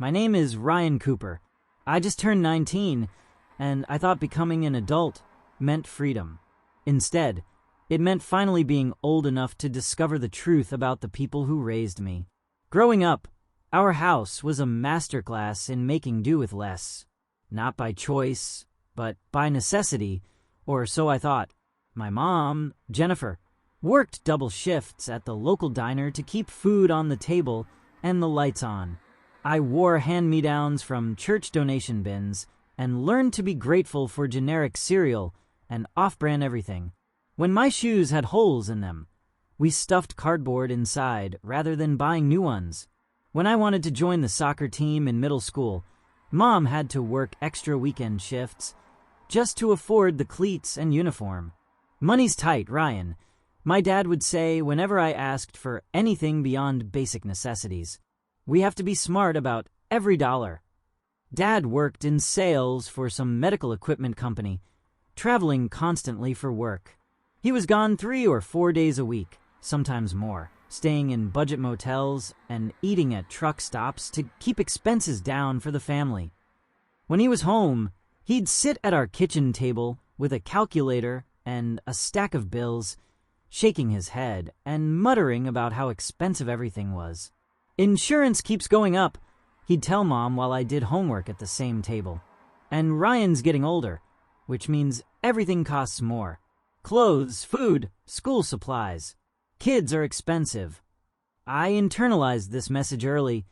My name is Ryan Cooper. I just turned 19, and I thought becoming an adult meant freedom. Instead, it meant finally being old enough to discover the truth about the people who raised me. Growing up, our house was a masterclass in making do with less. Not by choice, but by necessity, or so I thought. My mom, Jennifer, worked double shifts at the local diner to keep food on the table and the lights on. I wore hand-me-downs from church donation bins and learned to be grateful for generic cereal and off-brand everything. When my shoes had holes in them, we stuffed cardboard inside rather than buying new ones. When I wanted to join the soccer team in middle school, Mom had to work extra weekend shifts just to afford the cleats and uniform. Money's tight, Ryan, my dad would say whenever I asked for anything beyond basic necessities. We have to be smart about every dollar. Dad worked in sales for some medical equipment company, traveling constantly for work. He was gone 3 or 4 days a week, sometimes more, staying in budget motels and eating at truck stops to keep expenses down for the family. When he was home, he'd sit at our kitchen table with a calculator and a stack of bills, shaking his head and muttering about how expensive everything was. Insurance keeps going up, he'd tell Mom while I did homework at the same table. And Ryan's getting older, which means everything costs more. Clothes, food, school supplies. Kids are expensive. I internalized this message early.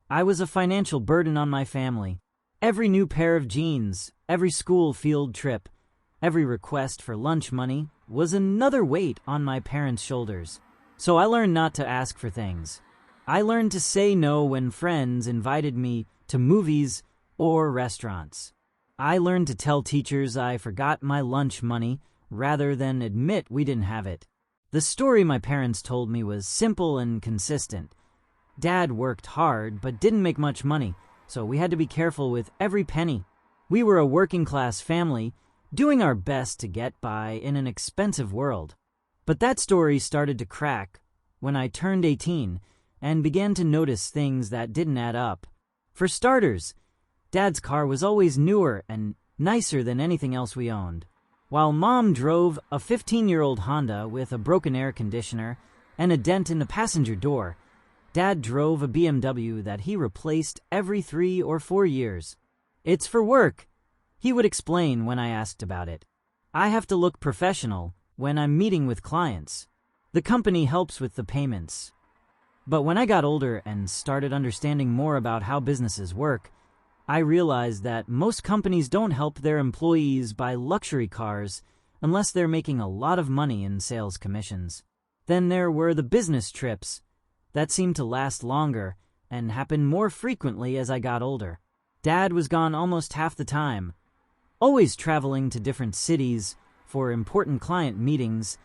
I was a financial burden on my family. Every new pair of jeans, every school field trip, every request for lunch money was another weight on my parents' shoulders. So I learned not to ask for things. I learned to say no when friends invited me to movies or restaurants. I learned to tell teachers I forgot my lunch money rather than admit we didn't have it. The story my parents told me was simple and consistent. Dad worked hard but didn't make much money, so we had to be careful with every penny. We were a working-class family, doing our best to get by in an expensive world. But that story started to crack when I turned 18 and began to notice things that didn't add up. For starters, Dad's car was always newer and nicer than anything else we owned. While Mom drove a 15-year-old Honda with a broken air conditioner and a dent in the passenger door, Dad drove a BMW that he replaced every 3 or 4 years. It's for work, he would explain when I asked about it. I have to look professional when I'm meeting with clients. The company helps with the payments. But when I got older and started understanding more about how businesses work, I realized that most companies don't help their employees buy luxury cars unless they're making a lot of money in sales commissions. Then there were the business trips that seemed to last longer and happen more frequently as I got older. Dad was gone almost half the time, always traveling to different cities for important client meetings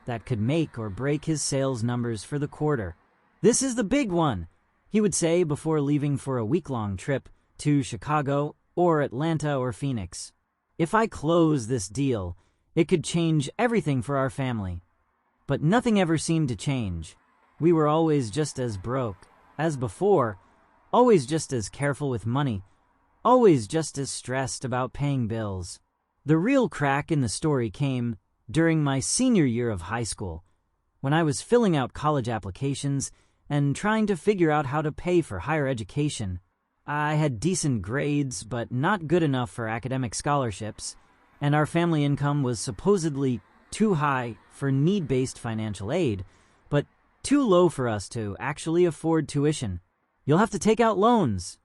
that could make or break his sales numbers for the quarter. "This is the big one," he would say before leaving for a week-long trip to Chicago or Atlanta or Phoenix. If I close this deal, it could change everything for our family. But nothing ever seemed to change. We were always just as broke as before, always just as careful with money, always just as stressed about paying bills. The real crack in the story came during my senior year of high school, when I was filling out college applications and trying to figure out how to pay for higher education. I had decent grades, but not good enough for academic scholarships, and our family income was supposedly too high for need-based financial aid, but too low for us to actually afford tuition. "You'll have to take out loans,"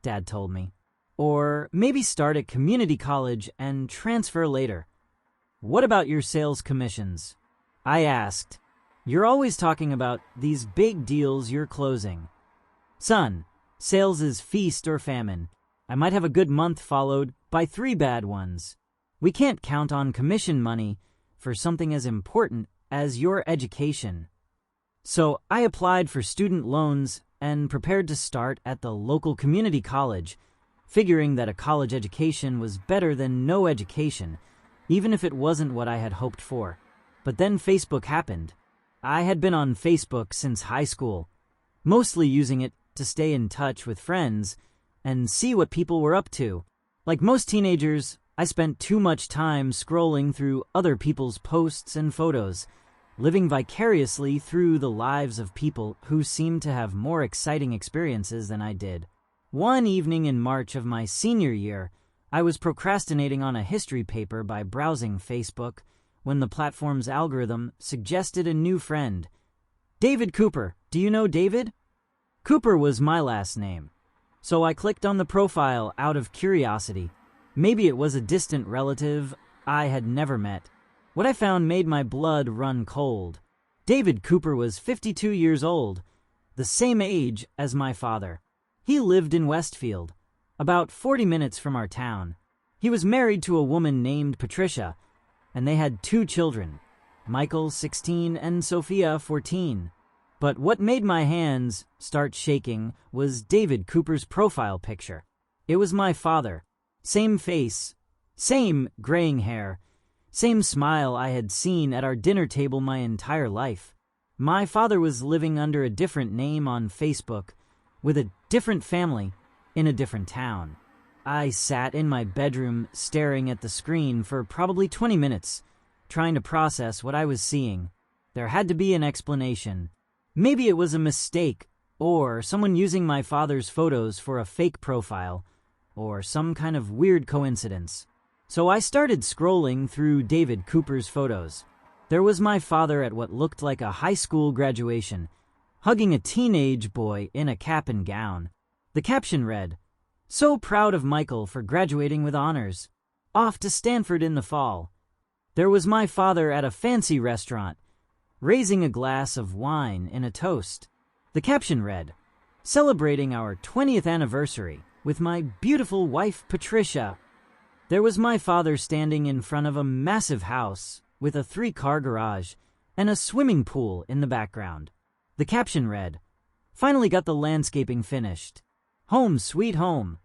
Dad told me. "Or maybe start at community college and transfer later." "What about your sales commissions?" I asked. "You're always talking about these big deals you're closing." "Son, sales is feast or famine. I might have a good month followed by 3 bad ones. We can't count on commission money for something as important as your education." So I applied for student loans and prepared to start at the local community college, figuring that a college education was better than no education, even if it wasn't what I had hoped for. But then Facebook happened. I had been on Facebook since high school, mostly using it to stay in touch with friends and see what people were up to. Like most teenagers, I spent too much time scrolling through other people's posts and photos, living vicariously through the lives of people who seemed to have more exciting experiences than I did. One evening in March of my senior year, I was procrastinating on a history paper by browsing Facebook when the platform's algorithm suggested a new friend. David Cooper. Do you know David? Cooper was my last name, so I clicked on the profile out of curiosity. Maybe it was a distant relative I had never met. What I found made my blood run cold. David Cooper was 52 years old, the same age as my father. He lived in Westfield, about 40 minutes from our town. He was married to a woman named Patricia, and they had 2 children, Michael, 16, and Sophia, 14. But what made my hands start shaking was David Cooper's profile picture. It was my father. Same face, same graying hair, same smile I had seen at our dinner table my entire life. My father was living under a different name on Facebook, with a different family, in a different town. I sat in my bedroom staring at the screen for probably 20 minutes, trying to process what I was seeing. There had to be an explanation. Maybe it was a mistake, or someone using my father's photos for a fake profile, or some kind of weird coincidence. So I started scrolling through David Cooper's photos. There was my father at what looked like a high school graduation, hugging a teenage boy in a cap and gown. The caption read, "So proud of Michael for graduating with honors. Off to Stanford in the fall." There was my father at a fancy restaurant, raising a glass of wine in a toast. The caption read, "Celebrating our 20th anniversary with my beautiful wife Patricia." There was my father standing in front of a massive house with a 3-car garage and a swimming pool in the background. The caption read, "Finally got the landscaping finished. Home sweet home."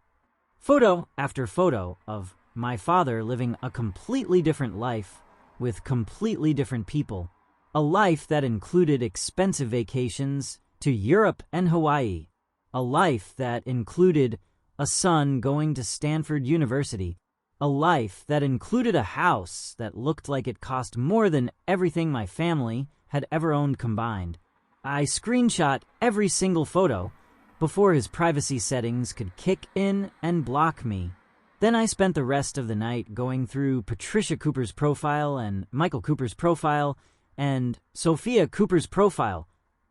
Photo after photo of my father living a completely different life with completely different people. A life that included expensive vacations to Europe and Hawaii. A life that included a son going to Stanford University. A life that included a house that looked like it cost more than everything my family had ever owned combined. I screenshot every single photo before his privacy settings could kick in and block me. Then I spent the rest of the night going through Patricia Cooper's profile and Michael Cooper's profile and Sophia Cooper's profile,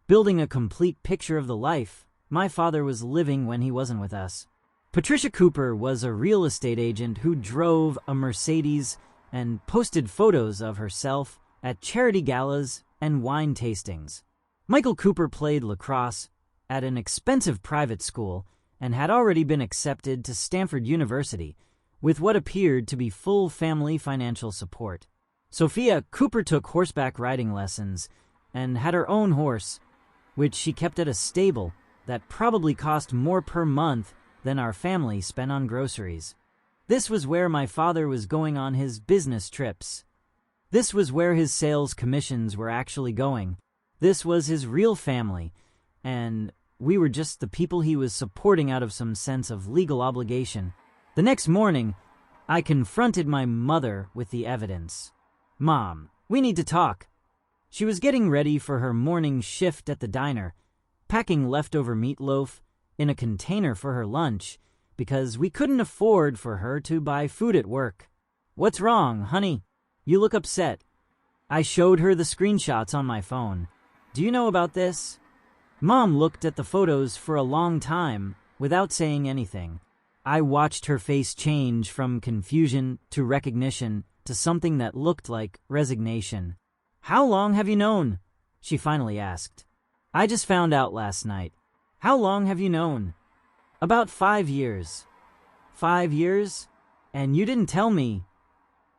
building a complete picture of the life my father was living when he wasn't with us. Patricia Cooper was a real estate agent who drove a Mercedes and posted photos of herself at charity galas and wine tastings. Michael Cooper played lacrosse at an expensive private school and had already been accepted to Stanford University with what appeared to be full family financial support. Sophia Cooper took horseback riding lessons and had her own horse, which she kept at a stable that probably cost more per month than our family spent on groceries. This was where my father was going on his business trips. This was where his sales commissions were actually going. This was his real family, and we were just the people he was supporting out of some sense of legal obligation. The next morning, I confronted my mother with the evidence. "Mom, we need to talk." She was getting ready for her morning shift at the diner, packing leftover meatloaf in a container for her lunch because we couldn't afford for her to buy food at work. "What's wrong, honey? You look upset." I showed her the screenshots on my phone. "Do you know about this?" Mom looked at the photos for a long time without saying anything. I watched her face change from confusion to recognition to something that looked like resignation. "How long have you known?" she finally asked. "I just found out last night." "How long have you known?" "About 5 years." 5 years? And you didn't tell me.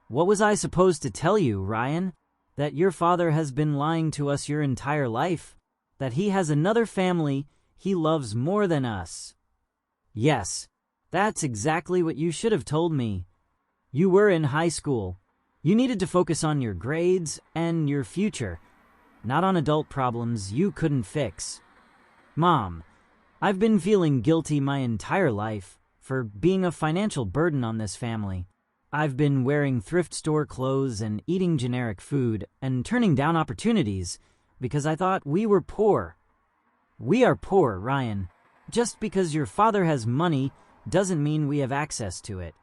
What was I supposed to tell you, Ryan? That your father has been lying to us your entire life? That he has another family he loves more than us? Yes, that's exactly what you should have told me. You were in high school. You needed to focus on your grades and your future, not on adult problems you couldn't fix. Mom, I've been feeling guilty my entire life for being a financial burden on this family. I've been wearing thrift store clothes and eating generic food and turning down opportunities because I thought we were poor. We are poor, Ryan. Just because your father has money doesn't mean we have access to it.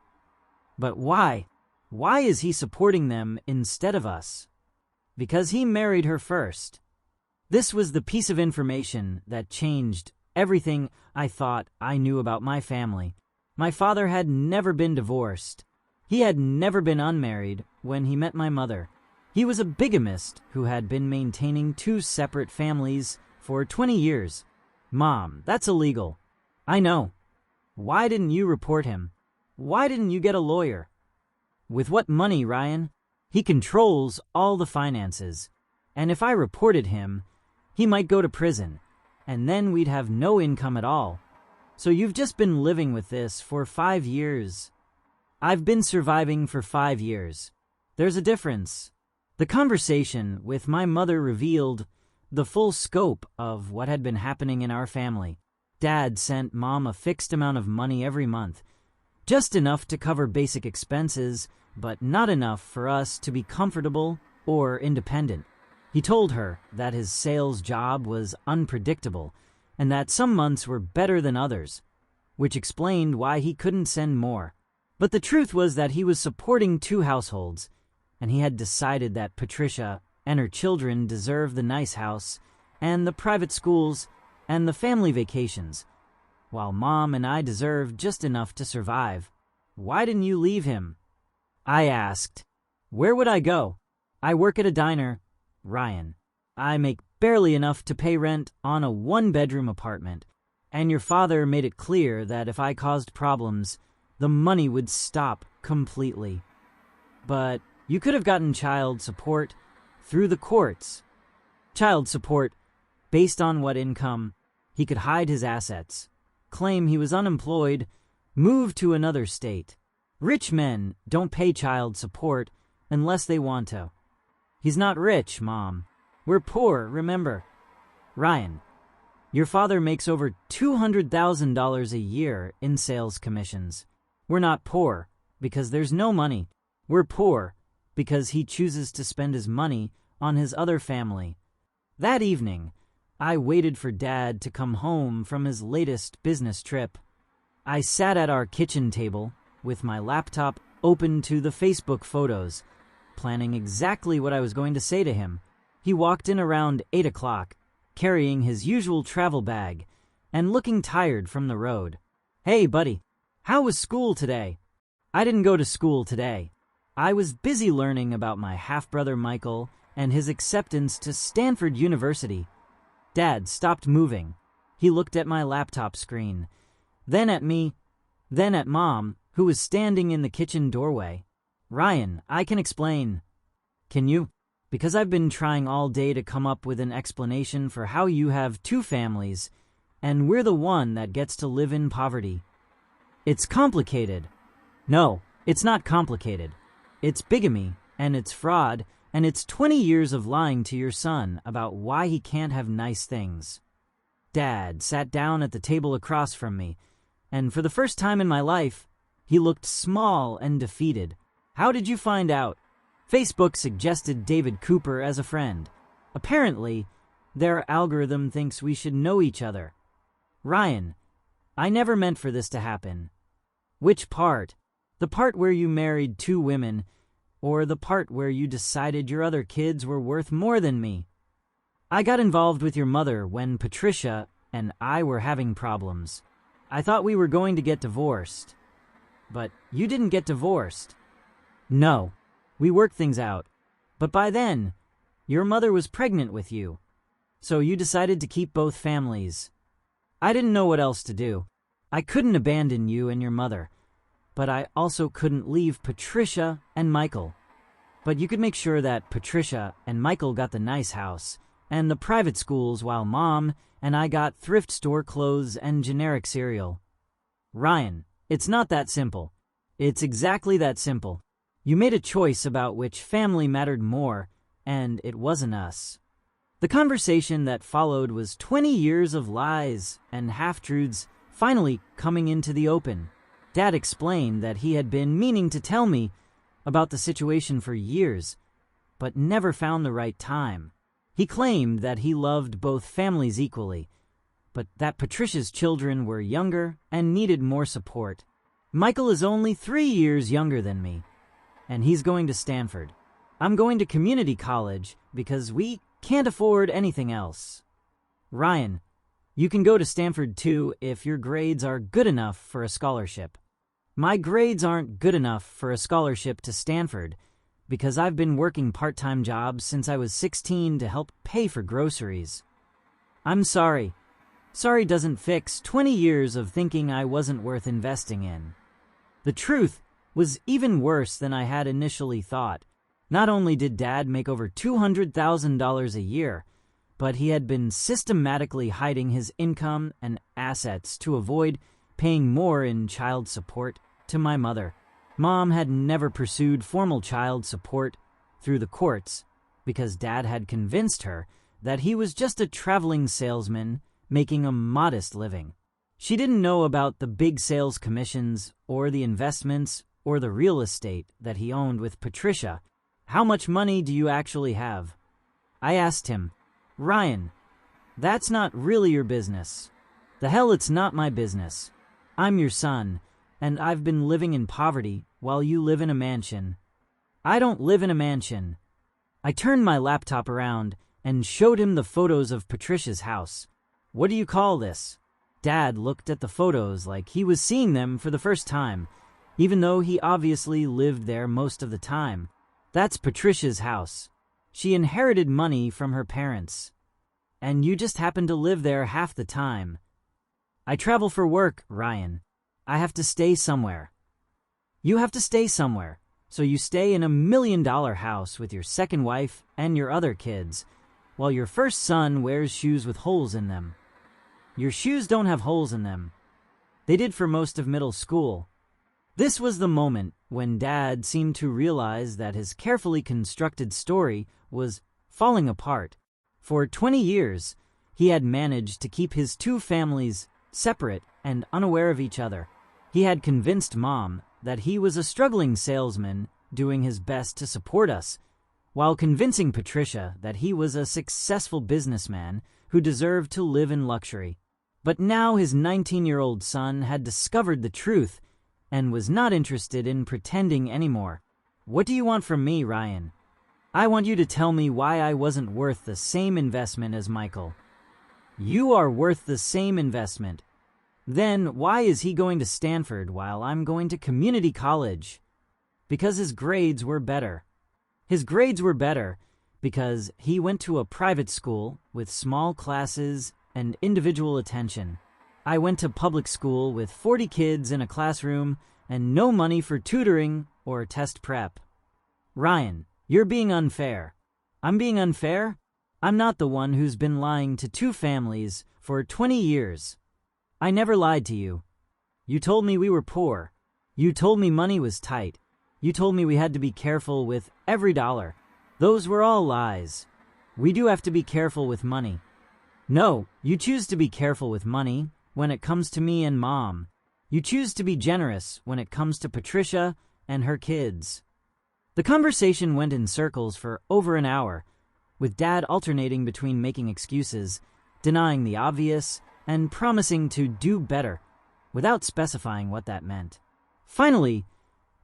But why? Why is he supporting them instead of us? Because he married her first. This was the piece of information that changed everything I thought I knew about my family. My father had never been divorced. He had never been unmarried when he met my mother. He was a bigamist who had been maintaining 2 separate families for 20 years. Mom, that's illegal. I know. Why didn't you report him? Why didn't you get a lawyer? With what money, Ryan? He controls all the finances. And if I reported him, he might go to prison, and then we'd have no income at all. So you've just been living with this for 5 years. I've been surviving for 5 years. There's a difference. The conversation with my mother revealed the full scope of what had been happening in our family. Dad sent Mom a fixed amount of money every month, just enough to cover basic expenses, but not enough for us to be comfortable or independent. He told her that his sales job was unpredictable and that some months were better than others, which explained why he couldn't send more. But the truth was that he was supporting 2 households, and he had decided that Patricia and her children deserved the nice house and the private schools and the family vacations, while Mom and I deserved just enough to survive. Why didn't you leave him? I asked. Where would I go? I work at a diner, Ryan. I make barely enough to pay rent on a 1-bedroom apartment, and your father made it clear that if I caused problems, the money would stop completely. But you could have gotten child support through the courts. Child support based on what income. He could hide his assets, claim he was unemployed, move to another state. Rich men don't pay child support unless they want to. He's not rich, Mom. We're poor, remember. Ryan, your father makes over $200,000 a year in sales commissions. We're not poor because there's no money. We're poor because he chooses to spend his money on his other family. That evening, I waited for Dad to come home from his latest business trip. I sat at our kitchen table with my laptop open to the Facebook photos, planning exactly what I was going to say to him. He walked in around 8 o'clock, carrying his usual travel bag and looking tired from the road. Hey, buddy, how was school today? I didn't go to school today. I was busy learning about my half-brother Michael and his acceptance to Stanford University. Dad stopped moving. He looked at my laptop screen, then at me, then at Mom, who was standing in the kitchen doorway. Ryan, I can explain. Can you? Because I've been trying all day to come up with an explanation for how you have 2 families, and we're the one that gets to live in poverty. It's complicated. No, it's not complicated. It's bigamy, and it's fraud, and it's 20 years of lying to your son about why he can't have nice things. Dad sat down at the table across from me, and for the first time in my life, he looked small and defeated. How did you find out? Facebook suggested David Cooper as a friend. Apparently, their algorithm thinks we should know each other. Ryan, I never meant for this to happen. Which part? The part where you married 2 women, or the part where you decided your other kids were worth more than me? I got involved with your mother when Patricia and I were having problems. I thought we were going to get divorced. But you didn't get divorced. No, we worked things out. But by then, your mother was pregnant with you. So you decided to keep both families. I didn't know what else to do. I couldn't abandon you and your mother. But I also couldn't leave Patricia and Michael. But you could make sure that Patricia and Michael got the nice house and the private schools while Mom and I got thrift store clothes and generic cereal. Ryan, it's not that simple. It's exactly that simple. You made a choice about which family mattered more, and it wasn't us. The conversation that followed was 20 years of lies and half-truths finally coming into the open. Dad explained that he had been meaning to tell me about the situation for years, but never found the right time. He claimed that he loved both families equally, but that Patricia's children were younger and needed more support. Michael is only 3 years younger than me, and he's going to Stanford. I'm going to community college because we can't afford anything else. Ryan, you can go to Stanford too if your grades are good enough for a scholarship. My grades aren't good enough for a scholarship to Stanford because I've been working part-time jobs since I was 16 to help pay for groceries. I'm sorry. Sorry doesn't fix 20 years of thinking I wasn't worth investing in. The truth was even worse than I had initially thought. Not only did Dad make over $200,000 a year, but he had been systematically hiding his income and assets to avoid paying more in child support to my mother. Mom had never pursued formal child support through the courts because Dad had convinced her that he was just a traveling salesman making a modest living. She didn't know about the big sales commissions or the investments or the real estate that he owned with Patricia. How much money do you actually have? I asked him, Ryan, that's not really your business. The hell it's not my business. I'm your son, and I've been living in poverty while you live in a mansion. I don't live in a mansion. I turned my laptop around and showed him the photos of Patricia's house. What do you call this? Dad looked at the photos like he was seeing them for the first time, even though he obviously lived there most of the time. That's Patricia's house. She inherited money from her parents. And you just happen to live there half the time. I travel for work, Ryan. I have to stay somewhere. You have to stay somewhere, so you stay in $1 million house with your second wife and your other kids, while your first son wears shoes with holes in them. Your shoes don't have holes in them. They did for most of middle school. This was the moment when Dad seemed to realize that his carefully constructed story was falling apart. For 20 years, he had managed to keep his two families separate and unaware of each other. He had convinced Mom that he was a struggling salesman doing his best to support us, while convincing Patricia that he was a successful businessman who deserved to live in luxury. But now his 19-year-old son had discovered the truth and was not interested in pretending anymore. What do you want from me, Ryan? I want you to tell me why I wasn't worth the same investment as Michael. You are worth the same investment. Then why is he going to Stanford while I'm going to community college? Because his grades were better. His grades were better because he went to a private school with small classes and individual attention. I went to public school with 40 kids in a classroom and no money for tutoring or test prep. Ryan, you're being unfair. I'm being unfair? I'm not the one who's been lying to two families for 20 years. I never lied to you. You told me we were poor. You told me money was tight. You told me we had to be careful with every dollar. Those were all lies. We do have to be careful with money. No, you choose to be careful with money when it comes to me and Mom. You choose to be generous when it comes to Patricia and her kids. The conversation went in circles for over an hour, with Dad alternating between making excuses, denying the obvious, and promising to do better, without specifying what that meant. Finally,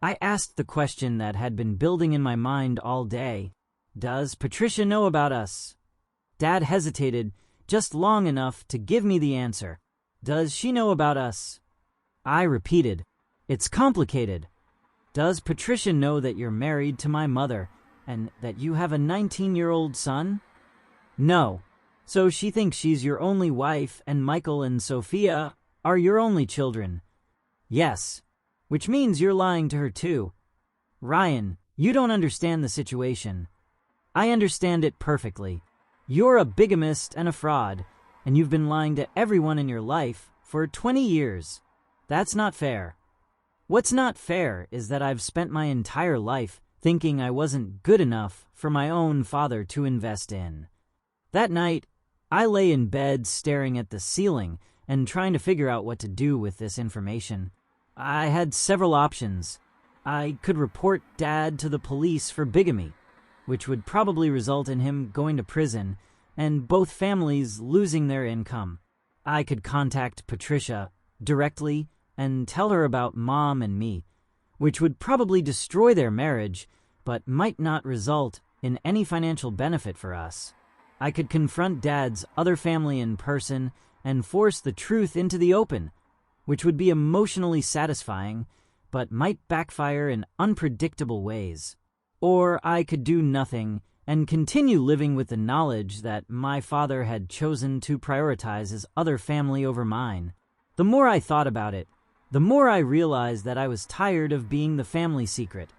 I asked the question that had been building in my mind all day. Does Patricia know about us? Dad hesitated just long enough to give me the answer. Does she know about us? I repeated, it's complicated. Does Patricia know that you're married to my mother and that you have a 19-year-old son? No. So she thinks she's your only wife and Michael and Sophia are your only children. Yes. Which means you're lying to her too. Ryan, you don't understand the situation. I understand it perfectly. You're a bigamist and a fraud, and you've been lying to everyone in your life for 20 years. That's not fair. What's not fair is that I've spent my entire life thinking I wasn't good enough for my own father to invest in. That night, I lay in bed staring at the ceiling and trying to figure out what to do with this information. I had several options. I could report Dad to the police for bigamy, which would probably result in him going to prison and both families losing their income. I could contact Patricia directly and tell her about Mom and me, which would probably destroy their marriage, but might not result in any financial benefit for us. I could confront Dad's other family in person and force the truth into the open, which would be emotionally satisfying, but might backfire in unpredictable ways. Or I could do nothing and continue living with the knowledge that my father had chosen to prioritize his other family over mine. The more I thought about it, the more I realized that I was tired of being the family secret.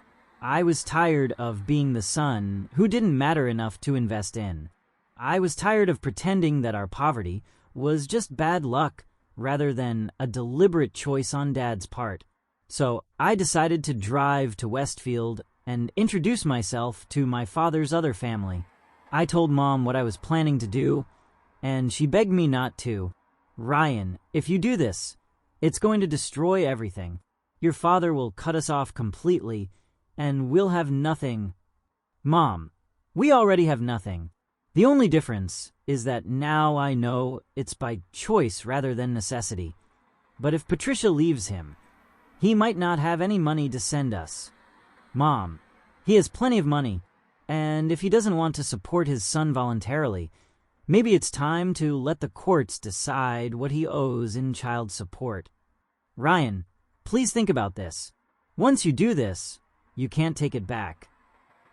I was tired of being the son who didn't matter enough to invest in. I was tired of pretending that our poverty was just bad luck rather than a deliberate choice on Dad's part. So I decided to drive to Westfield and introduce myself to my father's other family. I told Mom what I was planning to do, and she begged me not to. "Ryan, if you do this, it's going to destroy everything. Your father will cut us off completely, and we'll have nothing." "Mom, we already have nothing. The only difference is that now I know it's by choice rather than necessity. But if Patricia leaves him, he might not have any money to send us. Mom, he has plenty of money, and if he doesn't want to support his son voluntarily, maybe it's time to let the courts decide what he owes in child support. Ryan, please think about this. Once you do this, you can't take it back.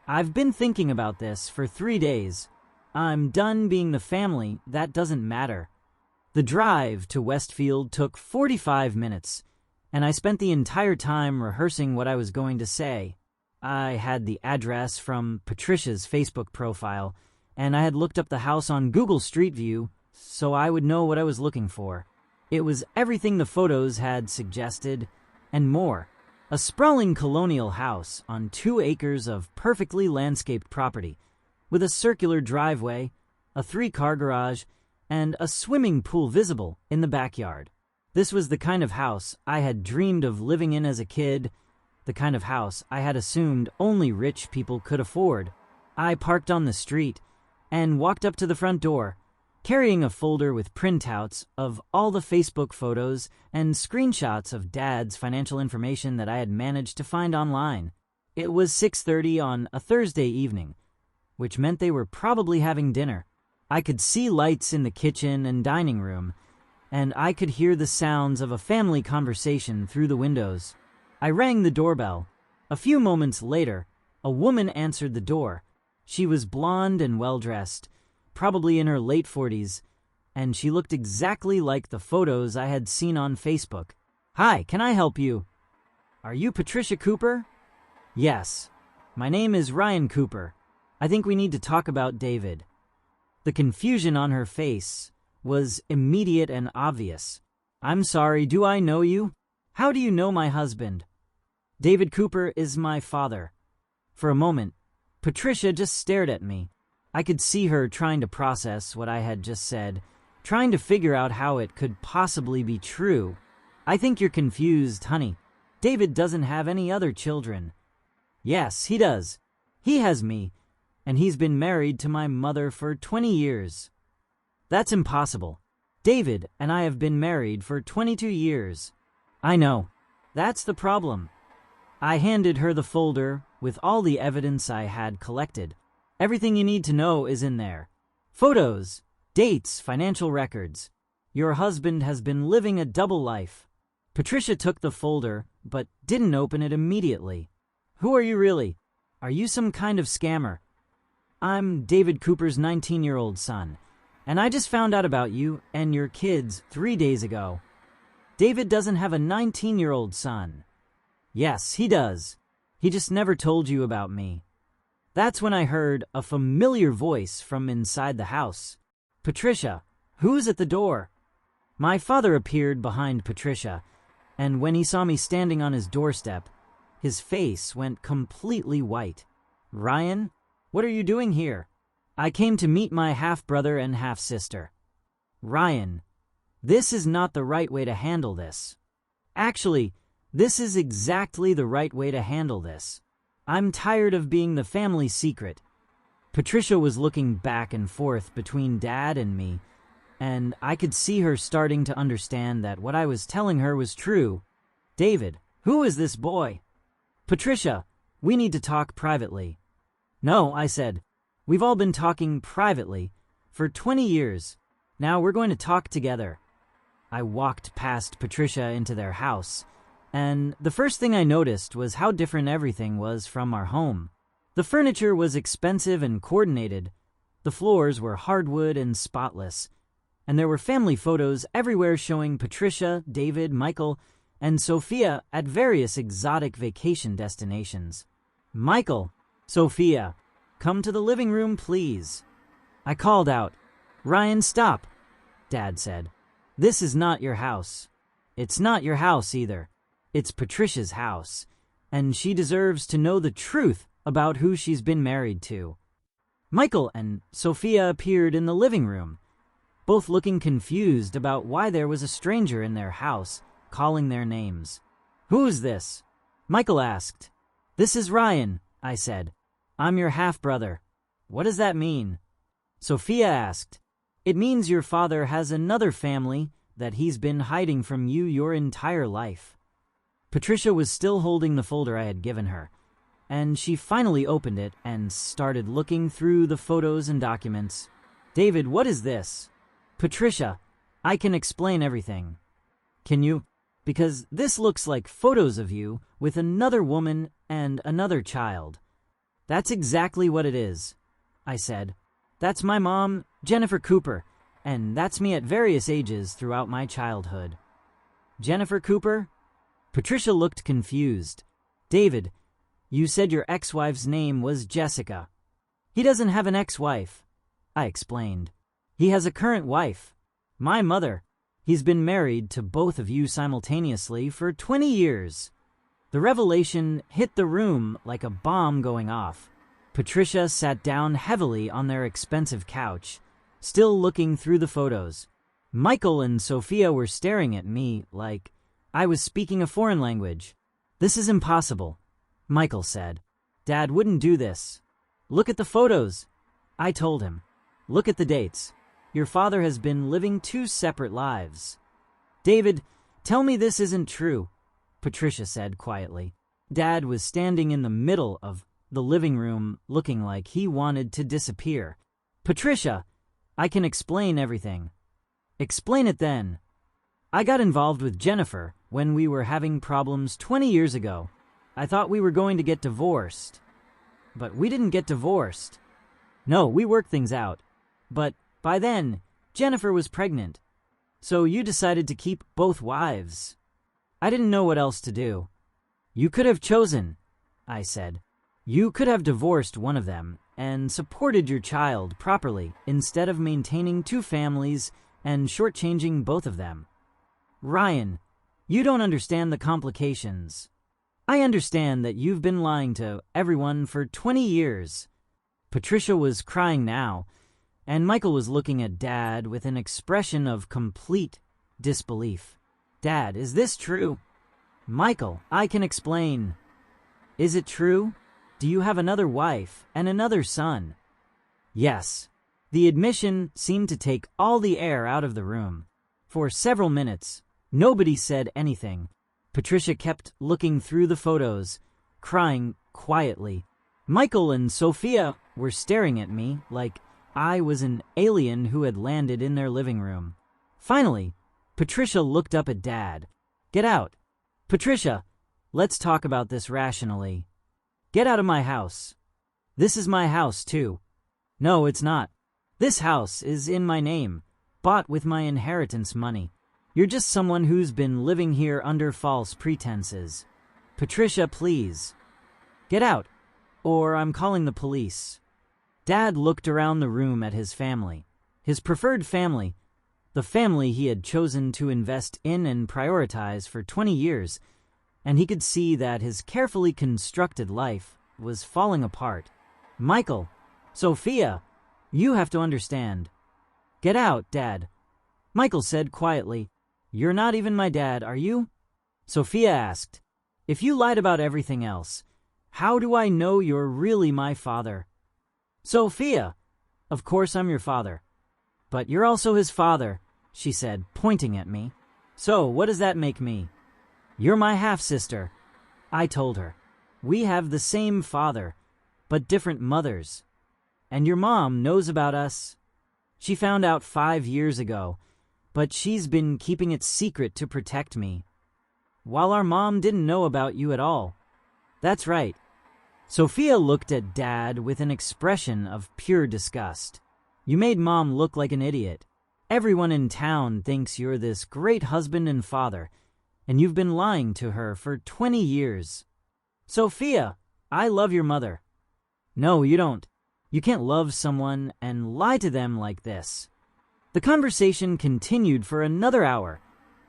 I've been thinking about this for 3 days. I'm done being the family that doesn't matter." The drive to Westfield took 45 minutes, and I spent the entire time rehearsing what I was going to say. I had the address from Patricia's Facebook profile, and I had looked up the house on Google Street View so I would know what I was looking for. It was everything the photos had suggested, and more. A sprawling colonial house on 2 acres of perfectly landscaped property, with a circular driveway, a 3-car garage, and a swimming pool visible in the backyard. This was the kind of house I had dreamed of living in as a kid, the kind of house I had assumed only rich people could afford. I parked on the street and walked up to the front door, carrying a folder with printouts of all the Facebook photos and screenshots of Dad's financial information that I had managed to find online. It was 6:30 on a Thursday evening, which meant they were probably having dinner. I could see lights in the kitchen and dining room, and I could hear the sounds of a family conversation through the windows. I rang the doorbell. A few moments later, a woman answered the door. She was blonde and well-dressed, probably in her late 40s, and she looked exactly like the photos I had seen on Facebook. "Hi, can I help you?" "Are you Patricia Cooper?" "Yes. My name is Ryan Cooper. I think we need to talk about David." The confusion on her face was immediate and obvious. "I'm sorry, do I know you? How do you know my husband?" "David Cooper is my father." For a moment, Patricia just stared at me. I could see her trying to process what I had just said, trying to figure out how it could possibly be true. "I think you're confused, honey. David doesn't have any other children." "Yes, he does. He has me, and he's been married to my mother for 20 years. "That's impossible. David and I have been married for 22 years. "I know. That's the problem." I handed her the folder with all the evidence I had collected. "Everything you need to know is in there. Photos, dates, financial records. Your husband has been living a double life." Patricia took the folder, but didn't open it immediately. "Who are you really? Are you some kind of scammer?" "I'm David Cooper's 19-year-old son, and I just found out about you and your kids 3 days ago." "David doesn't have a 19-year-old son." "Yes, he does. He just never told you about me." That's when I heard a familiar voice from inside the house. "Patricia, who's at the door?" My father appeared behind Patricia, and when he saw me standing on his doorstep, his face went completely white. "Ryan, what are you doing here?" "I came to meet my half-brother and half-sister." "Ryan, this is not the right way to handle this. Actually, This is exactly the right way to handle this. I'm tired of being the family secret. Patricia was looking back and forth between Dad and me, and I could see her starting to understand that what I was telling her was true. David, who is this boy? Patricia, we need to talk privately. No, I said. We've all been talking privately for 20 years. Now we're going to talk together. I walked past Patricia into their house, and the first thing I noticed was how different everything was from our home. The furniture was expensive and coordinated. The floors were hardwood and spotless, and there were family photos everywhere showing Patricia, David, Michael, and Sophia at various exotic vacation destinations. Michael, Sophia, come to the living room, please. I called out. Ryan, stop, Dad said. This is not your house. It's not your house either. It's Patricia's house, and she deserves to know the truth about who she's been married to. Michael and Sophia appeared in the living room, both looking confused about why there was a stranger in their house calling their names. Who's this? Michael asked. This is Ryan, I said. I'm your half-brother. What does that mean? Sophia asked. It means your father has another family that he's been hiding from you your entire life. Patricia was still holding the folder I had given her, and she finally opened it and started looking through the photos and documents. David, what is this? Patricia, I can explain everything. Can you? Because this looks like photos of you with another woman and another child. That's exactly what it is, I said. That's my mom, Jennifer Cooper, and that's me at various ages throughout my childhood. Jennifer Cooper? Patricia looked confused. David, you said your ex-wife's name was Jessica. He doesn't have an ex-wife, I explained. He has a current wife, my mother. He's been married to both of you simultaneously for 20 years. The revelation hit the room like a bomb going off. Patricia sat down heavily on their expensive couch, still looking through the photos. Michael and Sophia were staring at me like I was speaking a foreign language. This is impossible, Michael said. Dad wouldn't do this. Look at the photos, I told him. Look at the dates. Your father has been living two separate lives. David, tell me this isn't true, Patricia said quietly. Dad was standing in the middle of the living room looking like he wanted to disappear. Patricia, I can explain everything. Explain it then. I got involved with Jennifer when we were having problems 20 years ago. I thought we were going to get divorced. But we didn't get divorced. No, we worked things out. But by then, Jennifer was pregnant. So you decided to keep both wives. I didn't know what else to do. You could have chosen, I said. You could have divorced one of them and supported your child properly instead of maintaining two families and shortchanging both of them. Ryan, you don't understand the complications. I understand that you've been lying to everyone for 20 years. Patricia was crying now, and Michael was looking at Dad with an expression of complete disbelief. Dad, is this true? Michael, I can explain. Is it true? Do you have another wife and another son? Yes. The admission seemed to take all the air out of the room. For several minutes, nobody said anything. Patricia kept looking through the photos, crying quietly. Michael and Sophia were staring at me like I was an alien who had landed in their living room. Finally, Patricia looked up at Dad. Get out. Patricia, let's talk about this rationally. Get out of my house. This is my house, too. No, it's not. This house is in my name, bought with my inheritance money. You're just someone who's been living here under false pretenses. Patricia, please. Get out, or I'm calling the police. Dad looked around the room at his family, his preferred family, the family he had chosen to invest in and prioritize for 20 years, and he could see that his carefully constructed life was falling apart. Michael, Sophia, you have to understand. Get out, Dad. Michael said quietly, You're not even my dad, are you? Sophia asked, If you lied about everything else, how do I know you're really my father? Sophia, of course I'm your father. But you're also his father, she said, pointing at me. So what does that make me? You're my half-sister, I told her. We have the same father, but different mothers. And your mom knows about us. She found out 5 years ago, but she's been keeping it secret to protect me. While our mom didn't know about you at all. That's right. Sophia looked at Dad with an expression of pure disgust. You made Mom look like an idiot. Everyone in town thinks you're this great husband and father, and you've been lying to her for 20 years. Sophia, I love your mother. No, you don't. You can't love someone and lie to them like this. The conversation continued for another hour,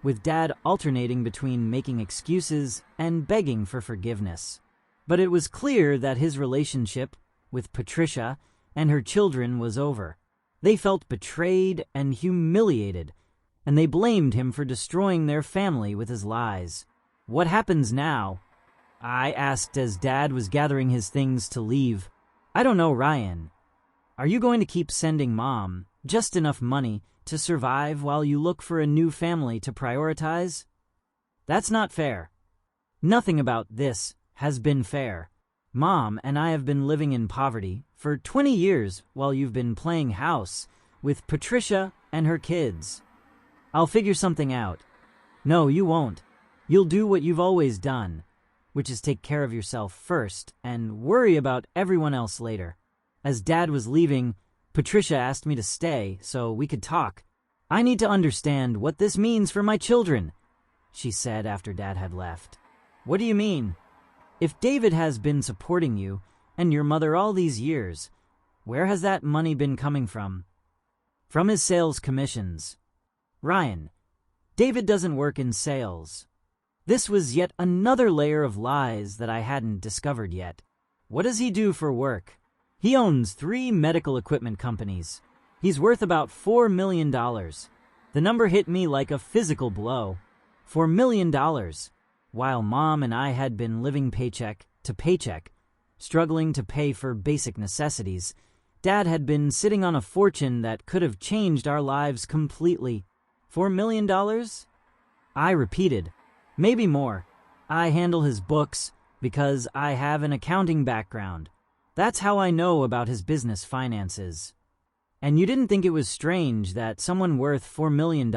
with Dad alternating between making excuses and begging for forgiveness. But it was clear that his relationship with Patricia and her children was over. They felt betrayed and humiliated, and they blamed him for destroying their family with his lies. What happens now? I asked as Dad was gathering his things to leave. I don't know, Ryan. Are you going to keep sending Mom just enough money to survive while you look for a new family to prioritize? That's not fair. Nothing about this has been fair. Mom and I have been living in poverty for 20 years while you've been playing house with Patricia and her kids. I'll figure something out. No, you won't. You'll do what you've always done, which is take care of yourself first and worry about everyone else later. As Dad was leaving, Patricia asked me to stay so we could talk. I need to understand what this means for my children, she said after Dad had left. What do you mean? If David has been supporting you and your mother all these years, where has that money been coming from? From his sales commissions. Ryan, David doesn't work in sales. This was yet another layer of lies that I hadn't discovered yet. What does he do for work? He owns 3 medical equipment companies. He's worth about $4 million. The number hit me like a physical blow. $4 million. While Mom and I had been living paycheck to paycheck, struggling to pay for basic necessities, Dad had been sitting on a fortune that could have changed our lives completely. $4 million? I repeated, maybe more. I handle his books because I have an accounting background. That's how I know about his business finances. And you didn't think it was strange that someone worth $4 million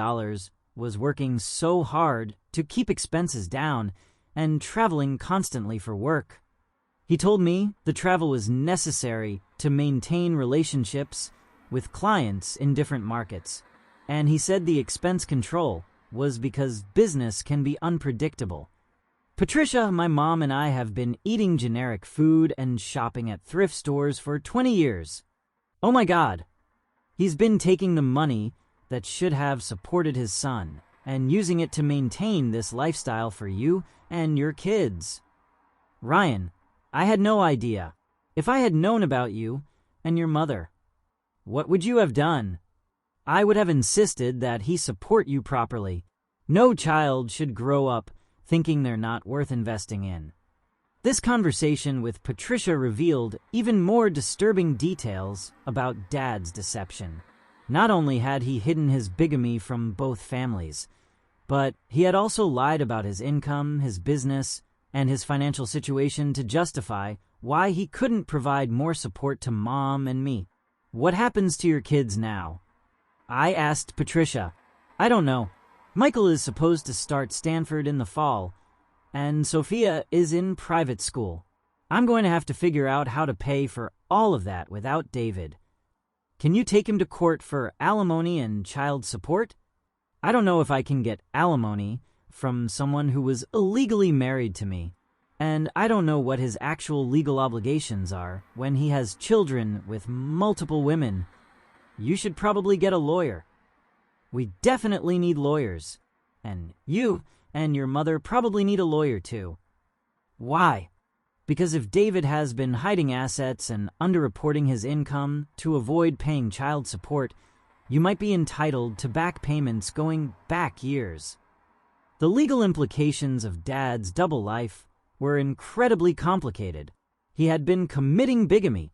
was working so hard to keep expenses down and traveling constantly for work. He told me the travel was necessary to maintain relationships with clients in different markets, and he said the expense control was because business can be unpredictable. Patricia, my mom, and I have been eating generic food and shopping at thrift stores for 20 years. Oh my God! He's been taking the money that should have supported his son and using it to maintain this lifestyle for you and your kids. Ryan, I had no idea. If I had known about you and your mother, what would you have done? I would have insisted that he support you properly. No child should grow up thinking they're not worth investing in. This conversation with Patricia revealed even more disturbing details about Dad's deception. Not only had he hidden his bigamy from both families, but he had also lied about his income, his business, and his financial situation to justify why he couldn't provide more support to Mom and me. What happens to your kids now? I asked Patricia. I don't know. Michael is supposed to start Stanford in the fall, and Sophia is in private school. I'm going to have to figure out how to pay for all of that without David. Can you take him to court for alimony and child support? I don't know if I can get alimony from someone who was illegally married to me, and I don't know what his actual legal obligations are when he has children with multiple women. You should probably get a lawyer. We definitely need lawyers, and you and your mother probably need a lawyer too. Why? Because if David has been hiding assets and underreporting his income to avoid paying child support, you might be entitled to back payments going back years. The legal implications of Dad's double life were incredibly complicated. He had been committing bigamy,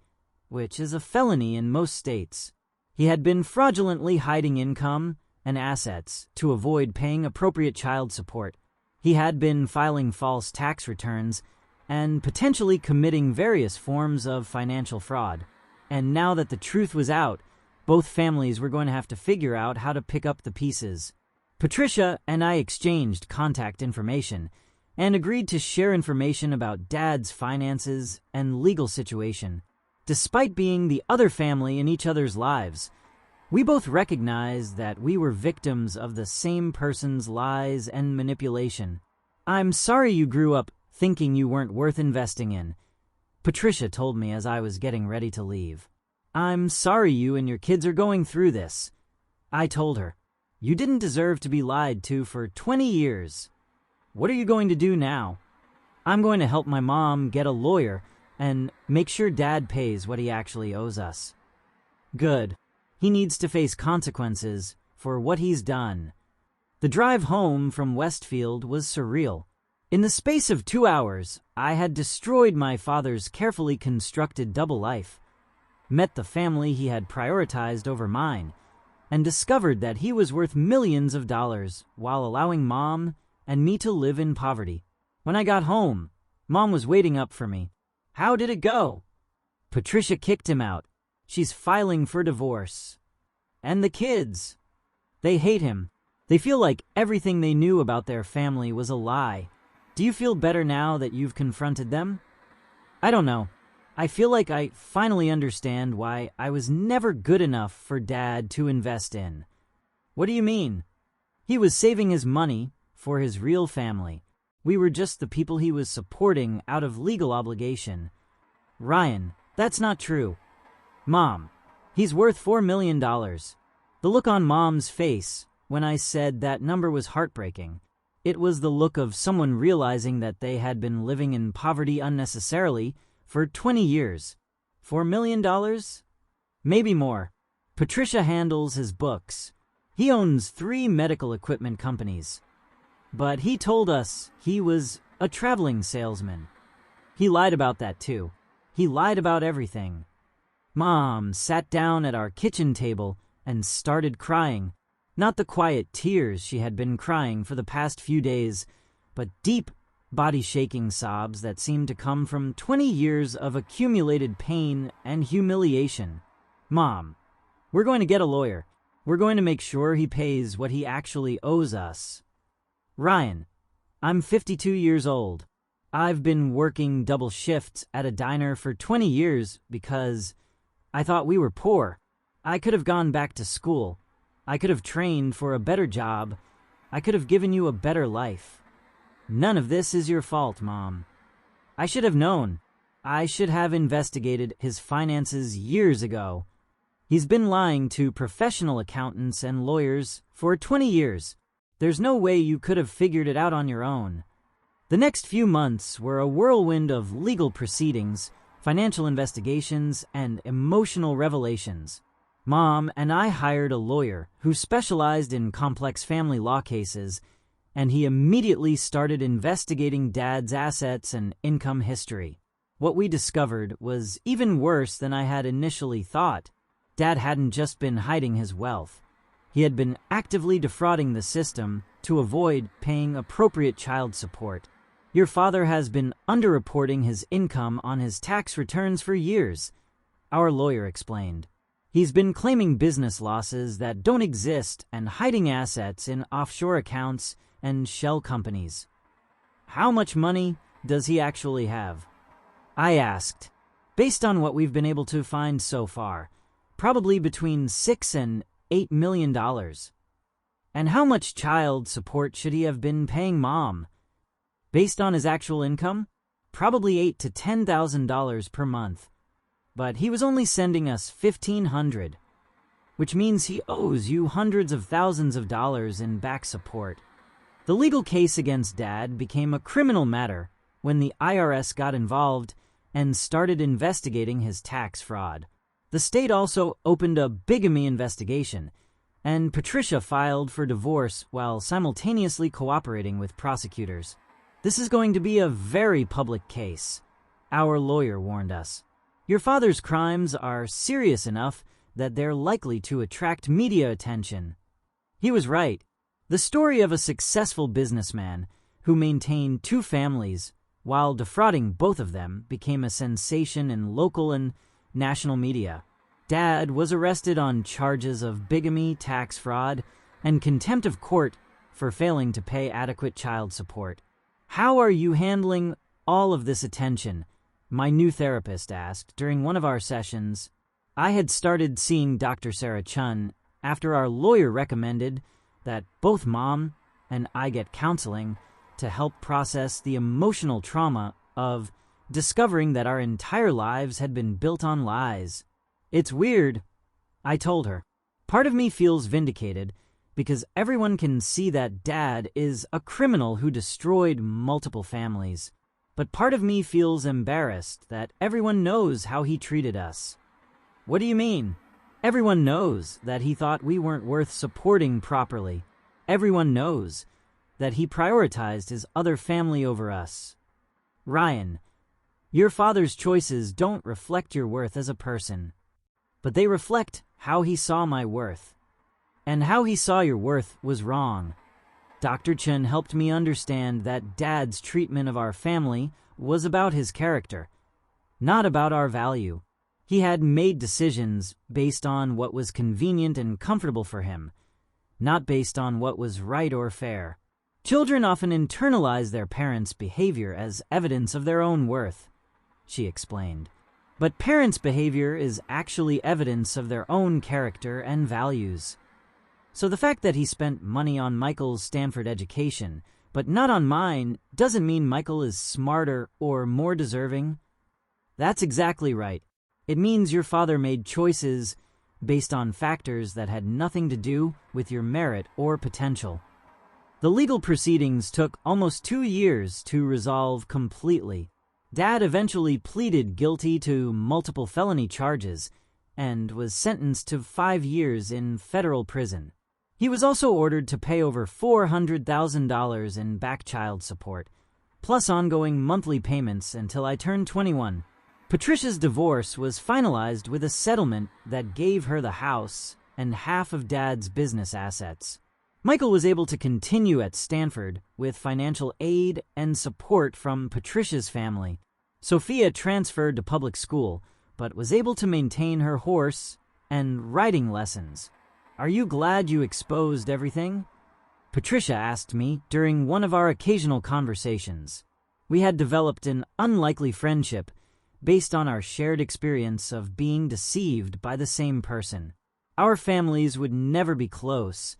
which is a felony in most states. He had been fraudulently hiding income and assets to avoid paying appropriate child support. He had been filing false tax returns and potentially committing various forms of financial fraud. And now that the truth was out, both families were going to have to figure out how to pick up the pieces. Patricia and I exchanged contact information and agreed to share information about Dad's finances and legal situation. Despite being the other family in each other's lives, we both recognized that we were victims of the same person's lies and manipulation. "I'm sorry you grew up thinking you weren't worth investing in," Patricia told me as I was getting ready to leave. "I'm sorry you and your kids are going through this," I told her. "You didn't deserve to be lied to for 20 years. What are you going to do now?" "I'm going to help my mom get a lawyer and make sure Dad pays what he actually owes us." "Good. He needs to face consequences for what he's done." The drive home from Westfield was surreal. In the space of 2 hours, I had destroyed my father's carefully constructed double life, met the family he had prioritized over mine, and discovered that he was worth millions of dollars while allowing Mom and me to live in poverty. When I got home, Mom was waiting up for me. "How did it go?" "Patricia kicked him out. She's filing for divorce." "And the kids?" "They hate him. They feel like everything they knew about their family was a lie." "Do you feel better now that you've confronted them?" "I don't know. I feel like I finally understand why I was never good enough for Dad to invest in." "What do you mean?" "He was saving his money for his real family. We were just the people he was supporting out of legal obligation." "Ryan, that's not true." "Mom, he's worth $4 million. The look on Mom's face when I said that number was heartbreaking. It was the look of someone realizing that they had been living in poverty unnecessarily for 20 years. $4 million? Maybe more. Patricia handles his books. He owns 3 medical equipment companies. But he told us he was a traveling salesman. He lied about that too. He lied about everything." Mom sat down at our kitchen table and started crying. Not the quiet tears she had been crying for the past few days, but deep, body-shaking sobs that seemed to come from 20 years of accumulated pain and humiliation. "Mom, we're going to get a lawyer. We're going to make sure he pays what he actually owes us." "Ryan, I'm 52 years old. I've been working double shifts at a diner for 20 years because I thought we were poor. I could have gone back to school. I could have trained for a better job. I could have given you a better life. None of this is your fault, Mom. I should have known. I should have investigated his finances years ago. He's been lying to professional accountants and lawyers for 20 years. There's no way you could have figured it out on your own." The next few months were a whirlwind of legal proceedings, financial investigations, and emotional revelations. Mom and I hired a lawyer who specialized in complex family law cases, and he immediately started investigating Dad's assets and income history. What we discovered was even worse than I had initially thought. Dad hadn't just been hiding his wealth. He had been actively defrauding the system to avoid paying appropriate child support. "Your father has been underreporting his income on his tax returns for years," our lawyer explained. "He's been claiming business losses that don't exist and hiding assets in offshore accounts and shell companies." "How much money does he actually have?" I asked. "Based on what we've been able to find so far, probably between $6 and $8 million. "And how much child support should he have been paying Mom?" "Based on his actual income, probably $8,000 to $10,000 per month. But he was only sending us $1,500, which means he owes you hundreds of thousands of dollars in back support." The legal case against Dad became a criminal matter when the IRS got involved and started investigating his tax fraud. The state also opened a bigamy investigation, and Patricia filed for divorce while simultaneously cooperating with prosecutors. This is going to be a very public case, our lawyer warned us. Your father's crimes are serious enough that they're likely to attract media attention. He was right. The story of a successful businessman who maintained two families while defrauding both of them became a sensation in local and national media. Dad was arrested on charges of bigamy, tax fraud, and contempt of court for failing to pay adequate child support. How are you handling all of this attention? My new therapist asked during one of our sessions. I had started seeing Dr. Sarah Chun after our lawyer recommended that both Mom and I get counseling to help process the emotional trauma of discovering that our entire lives had been built on lies. It's weird, I told her. Part of me feels vindicated because everyone can see that Dad is a criminal who destroyed multiple families. But part of me feels embarrassed that everyone knows how he treated us. What do you mean? Everyone knows that he thought we weren't worth supporting properly. Everyone knows that he prioritized his other family over us. Ryan, your father's choices don't reflect your worth as a person, but they reflect how he saw my worth. And how he saw your worth was wrong. Dr. Chun helped me understand that Dad's treatment of our family was about his character, not about our value. He had made decisions based on what was convenient and comfortable for him, not based on what was right or fair. Children often internalize their parents' behavior as evidence of their own worth, she explained. But parents' behavior is actually evidence of their own character and values. So the fact that he spent money on Michael's Stanford education, but not on mine, doesn't mean Michael is smarter or more deserving. That's exactly right. It means your father made choices based on factors that had nothing to do with your merit or potential. The legal proceedings took almost 2 years to resolve completely. Dad eventually pleaded guilty to multiple felony charges and was sentenced to 5 years in federal prison. He was also ordered to pay over $400,000 in back child support, plus ongoing monthly payments until I turned 21. Patricia's divorce was finalized with a settlement that gave her the house and half of Dad's business assets. Michael was able to continue at Stanford with financial aid and support from Patricia's family. Sophia transferred to public school, but was able to maintain her horse and riding lessons. Are you glad you exposed everything? Patricia asked me during one of our occasional conversations. We had developed an unlikely friendship based on our shared experience of being deceived by the same person. Our families would never be close,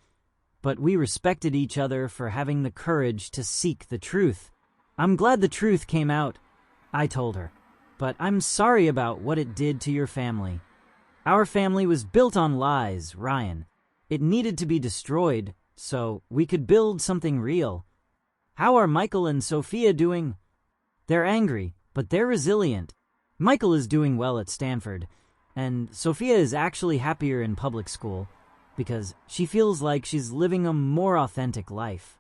but we respected each other for having the courage to seek the truth. I'm glad the truth came out, I told her, but I'm sorry about what it did to your family. Our family was built on lies, Ryan. It needed to be destroyed so we could build something real. How are Michael and Sophia doing? They're angry, but they're resilient. Michael is doing well at Stanford, and Sophia is actually happier in public school because she feels like she's living a more authentic life.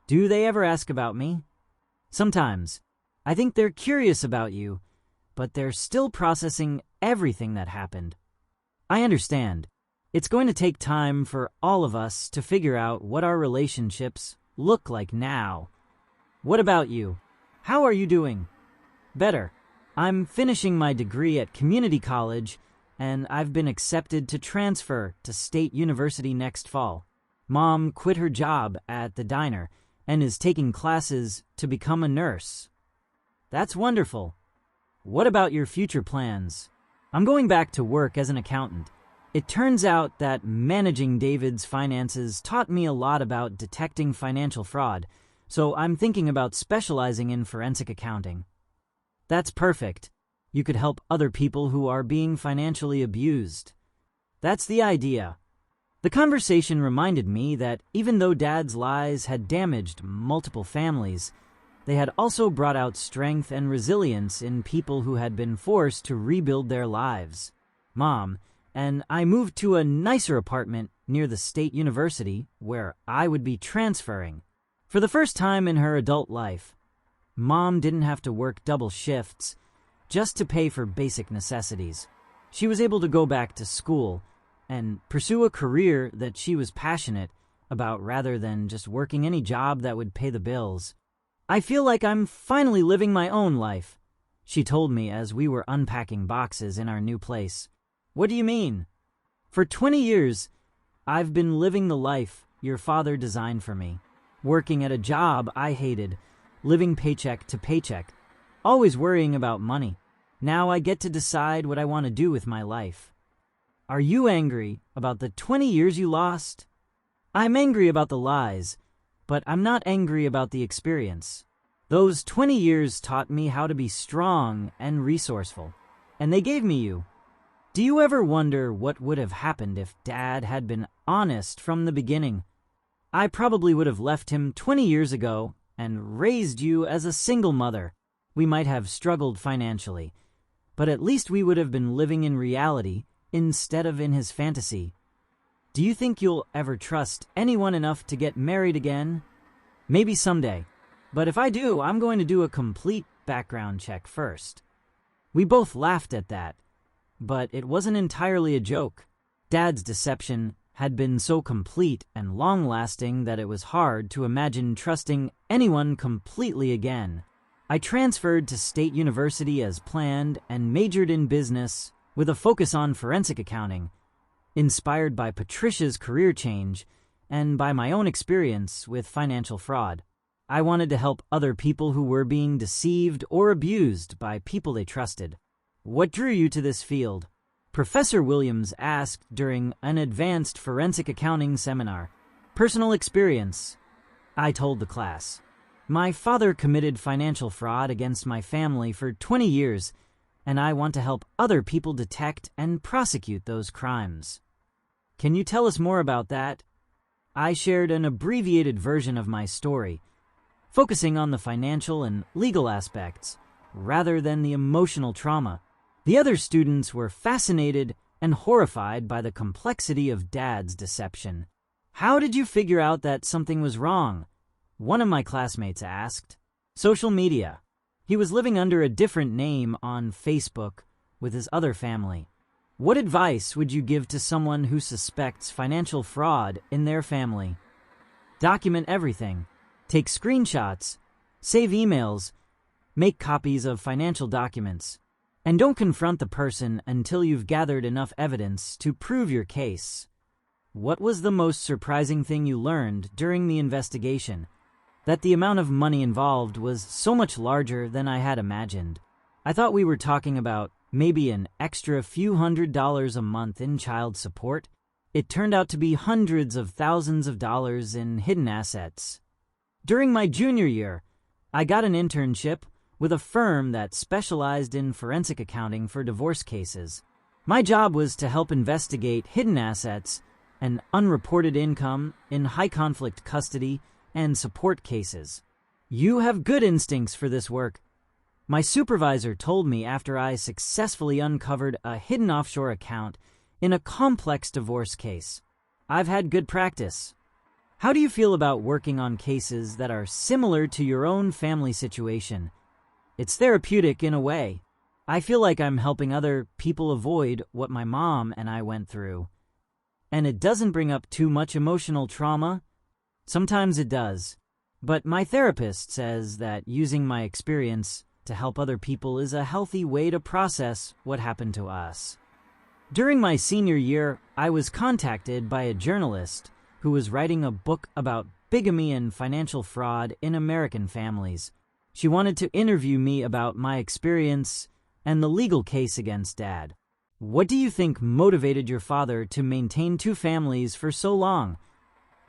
Do they ever ask about me? Sometimes. I think they're curious about you, but they're still processing everything that happened. I understand. It's going to take time for all of us to figure out what our relationships look like now. What about you? How are you doing? Better. I'm finishing my degree at community college, and I've been accepted to transfer to State University next fall. Mom quit her job at the diner and is taking classes to become a nurse. That's wonderful. What about your future plans? I'm going back to work as an accountant. It turns out that managing David's finances taught me a lot about detecting financial fraud, so I'm thinking about specializing in forensic accounting. That's perfect. You could help other people who are being financially abused. That's the idea. The conversation reminded me that even though Dad's lies had damaged multiple families, they had also brought out strength and resilience in people who had been forced to rebuild their lives. Mom and I moved to a nicer apartment near the State University where I would be transferring. For the first time in her adult life, Mom didn't have to work double shifts just to pay for basic necessities. She was able to go back to school and pursue a career that she was passionate about rather than just working any job that would pay the bills. "I feel like I'm finally living my own life," she told me as we were unpacking boxes in our new place. "What do you mean?" "For 20 years, I've been living the life your father designed for me, working at a job I hated, living paycheck to paycheck, always worrying about money. Now I get to decide what I want to do with my life." "Are you angry about the 20 years you lost?" "I'm angry about the lies, but I'm not angry about the experience. Those 20 years taught me how to be strong and resourceful, and they gave me you. Do you ever wonder what would have happened if Dad had been honest from the beginning? I probably would have left him 20 years ago and raised you as a single mother. We might have struggled financially, but at least we would have been living in reality instead of in his fantasy. Do you think you'll ever trust anyone enough to get married again? Maybe someday. But if I do, I'm going to do a complete background check first." We both laughed at that, but it wasn't entirely a joke. Dad's deception had been so complete and long-lasting that it was hard to imagine trusting anyone completely again. I transferred to State University as planned and majored in business with a focus on forensic accounting, inspired by Patricia's career change and by my own experience with financial fraud. I wanted to help other people who were being deceived or abused by people they trusted. "What drew you to this field?" Professor Williams asked during an advanced forensic accounting seminar. "Personal experience," I told the class. "My father committed financial fraud against my family for 20 years, and I want to help other people detect and prosecute those crimes." "Can you tell us more about that?" I shared an abbreviated version of my story, focusing on the financial and legal aspects rather than the emotional trauma. The other students were fascinated and horrified by the complexity of Dad's deception. "How did you figure out that something was wrong?" one of my classmates asked. "Social media. He was living under a different name on Facebook with his other family." "What advice would you give to someone who suspects financial fraud in their family?" "Document everything. Take screenshots. Save emails. Make copies of financial documents. And don't confront the person until you've gathered enough evidence to prove your case." "What was the most surprising thing you learned during the investigation?" "That the amount of money involved was so much larger than I had imagined. I thought we were talking about maybe an extra few $100s a month in child support. It turned out to be hundreds of thousands of dollars in hidden assets." "During my junior year, I got an internship with a firm that specialized in forensic accounting for divorce cases. My job was to help investigate hidden assets and unreported income in high-conflict custody and support cases." "You have good instincts for this work." My supervisor told me after I successfully uncovered a hidden offshore account in a complex divorce case. "I've had good practice." "How do you feel about working on cases that are similar to your own family situation?" "It's therapeutic in a way. I feel like I'm helping other people avoid what my mom and I went through." "And it doesn't bring up too much emotional trauma?" "Sometimes it does. But my therapist says that using my experience to help other people is a healthy way to process what happened to us." During my senior year, I was contacted by a journalist who was writing a book about bigamy and financial fraud in American families. She wanted to interview me about my experience and the legal case against Dad. "What do you think motivated your father to maintain two families for so long?"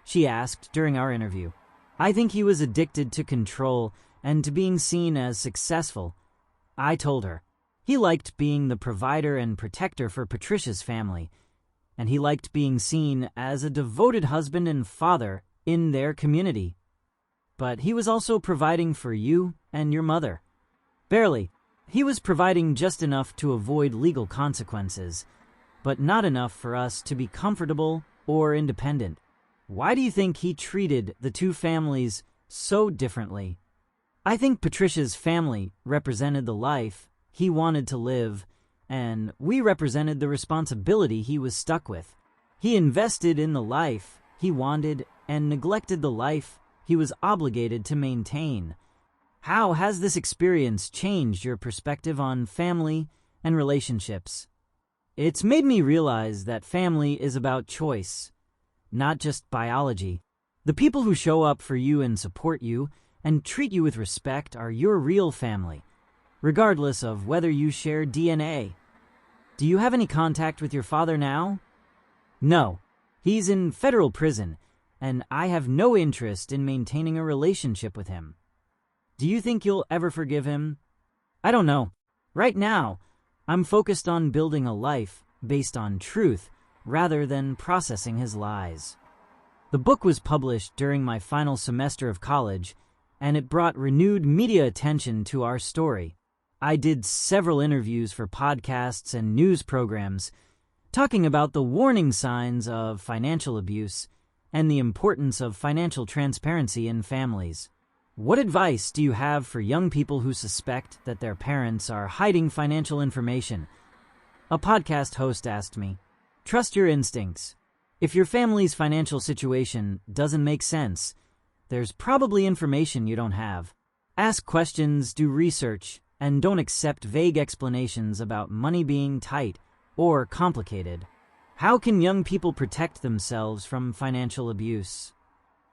she asked during our interview. "I think he was addicted to control and to being seen as successful," I told her. "He liked being the provider and protector for Patricia's family, and he liked being seen as a devoted husband and father in their community. But he was also providing for you and your mother." "Barely. He was providing just enough to avoid legal consequences, but not enough for us to be comfortable or independent." "Why do you think he treated the two families so differently?" I think Patricia's family represented the life he wanted to live, and we represented the responsibility he was stuck with. He invested in the life he wanted and neglected the life he was obligated to maintain. How has this experience changed your perspective on family and relationships? It's made me realize that family is about choice, not just biology. The people who show up for you and support you and treat you with respect are your real family, regardless of whether you share DNA. Do you have any contact with your father now? No. He's in federal prison, and I have no interest in maintaining a relationship with him. Do you think you'll ever forgive him? I don't know. Right now, I'm focused on building a life based on truth rather than processing his lies. The book was published during my final semester of college, and it brought renewed media attention to our story. I did several interviews for podcasts and news programs, talking about the warning signs of financial abuse and the importance of financial transparency in families. What advice do you have for young people who suspect that their parents are hiding financial information? A podcast host asked me, "Trust your instincts. If your family's financial situation doesn't make sense, there's probably information you don't have. Ask questions, do research, and don't accept vague explanations about money being tight or complicated." How can young people protect themselves from financial abuse?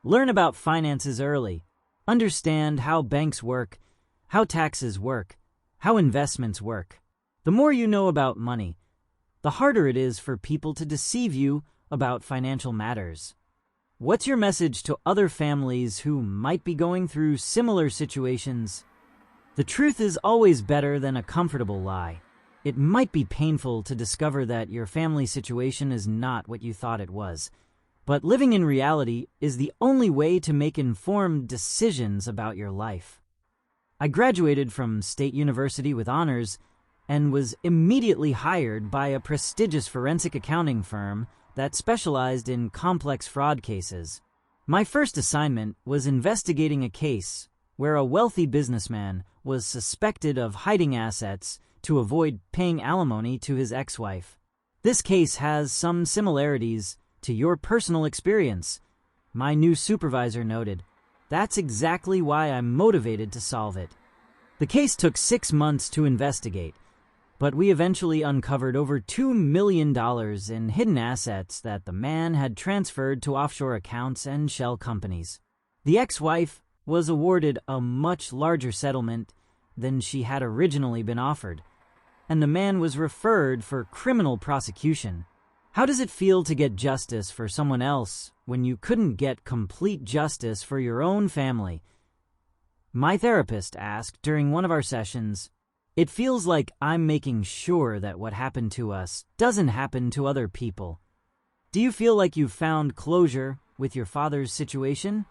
Learn about finances early. Understand how banks work, how taxes work, how investments work. The more you know about money, the harder it is for people to deceive you about financial matters. What's your message to other families who might be going through similar situations? The truth is always better than a comfortable lie. It might be painful to discover that your family situation is not what you thought it was, but living in reality is the only way to make informed decisions about your life. I graduated from State University with honors and was immediately hired by a prestigious forensic accounting firm that specialized in complex fraud cases. My first assignment was investigating a case where a wealthy businessman was suspected of hiding assets to avoid paying alimony to his ex-wife. This case has some similarities to your personal experience, my new supervisor noted. That's exactly why I'm motivated to solve it. The case took 6 months to investigate, but we eventually uncovered over $2 million in hidden assets that the man had transferred to offshore accounts and shell companies. The ex-wife was awarded a much larger settlement than she had originally been offered, and the man was referred for criminal prosecution. How does it feel to get justice for someone else when you couldn't get complete justice for your own family? My therapist asked during one of our sessions, "It feels like I'm making sure that what happened to us doesn't happen to other people." Do you feel like you've found closure with your father's situation?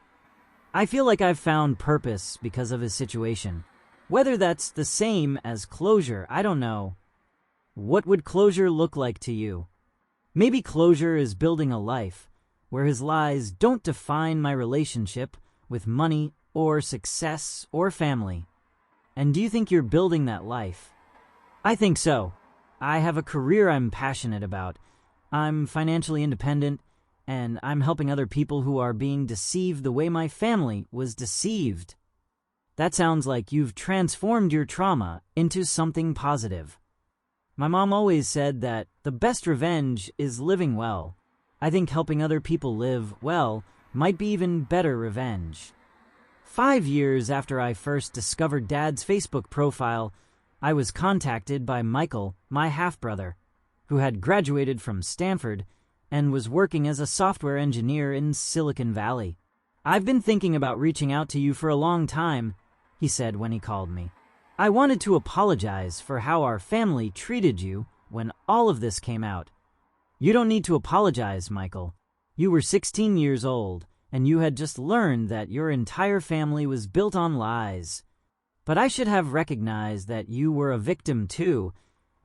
I feel like I've found purpose because of his situation. Whether that's the same as closure, I don't know. What would closure look like to you? Maybe closure is building a life where his lies don't define my relationship with money or success or family. And do you think you're building that life? I think so. I have a career I'm passionate about. I'm financially independent, and I'm helping other people who are being deceived the way my family was deceived. That sounds like you've transformed your trauma into something positive. My mom always said that the best revenge is living well. I think helping other people live well might be even better revenge. 5 years after I first discovered Dad's Facebook profile, I was contacted by Michael, my half-brother, who had graduated from Stanford and was working as a software engineer in Silicon Valley. "I've been thinking about reaching out to you for a long time," he said when he called me. "I wanted to apologize for how our family treated you when all of this came out." "You don't need to apologize, Michael. You were 16 years old, and you had just learned that your entire family was built on lies. But I should have recognized that you were a victim too,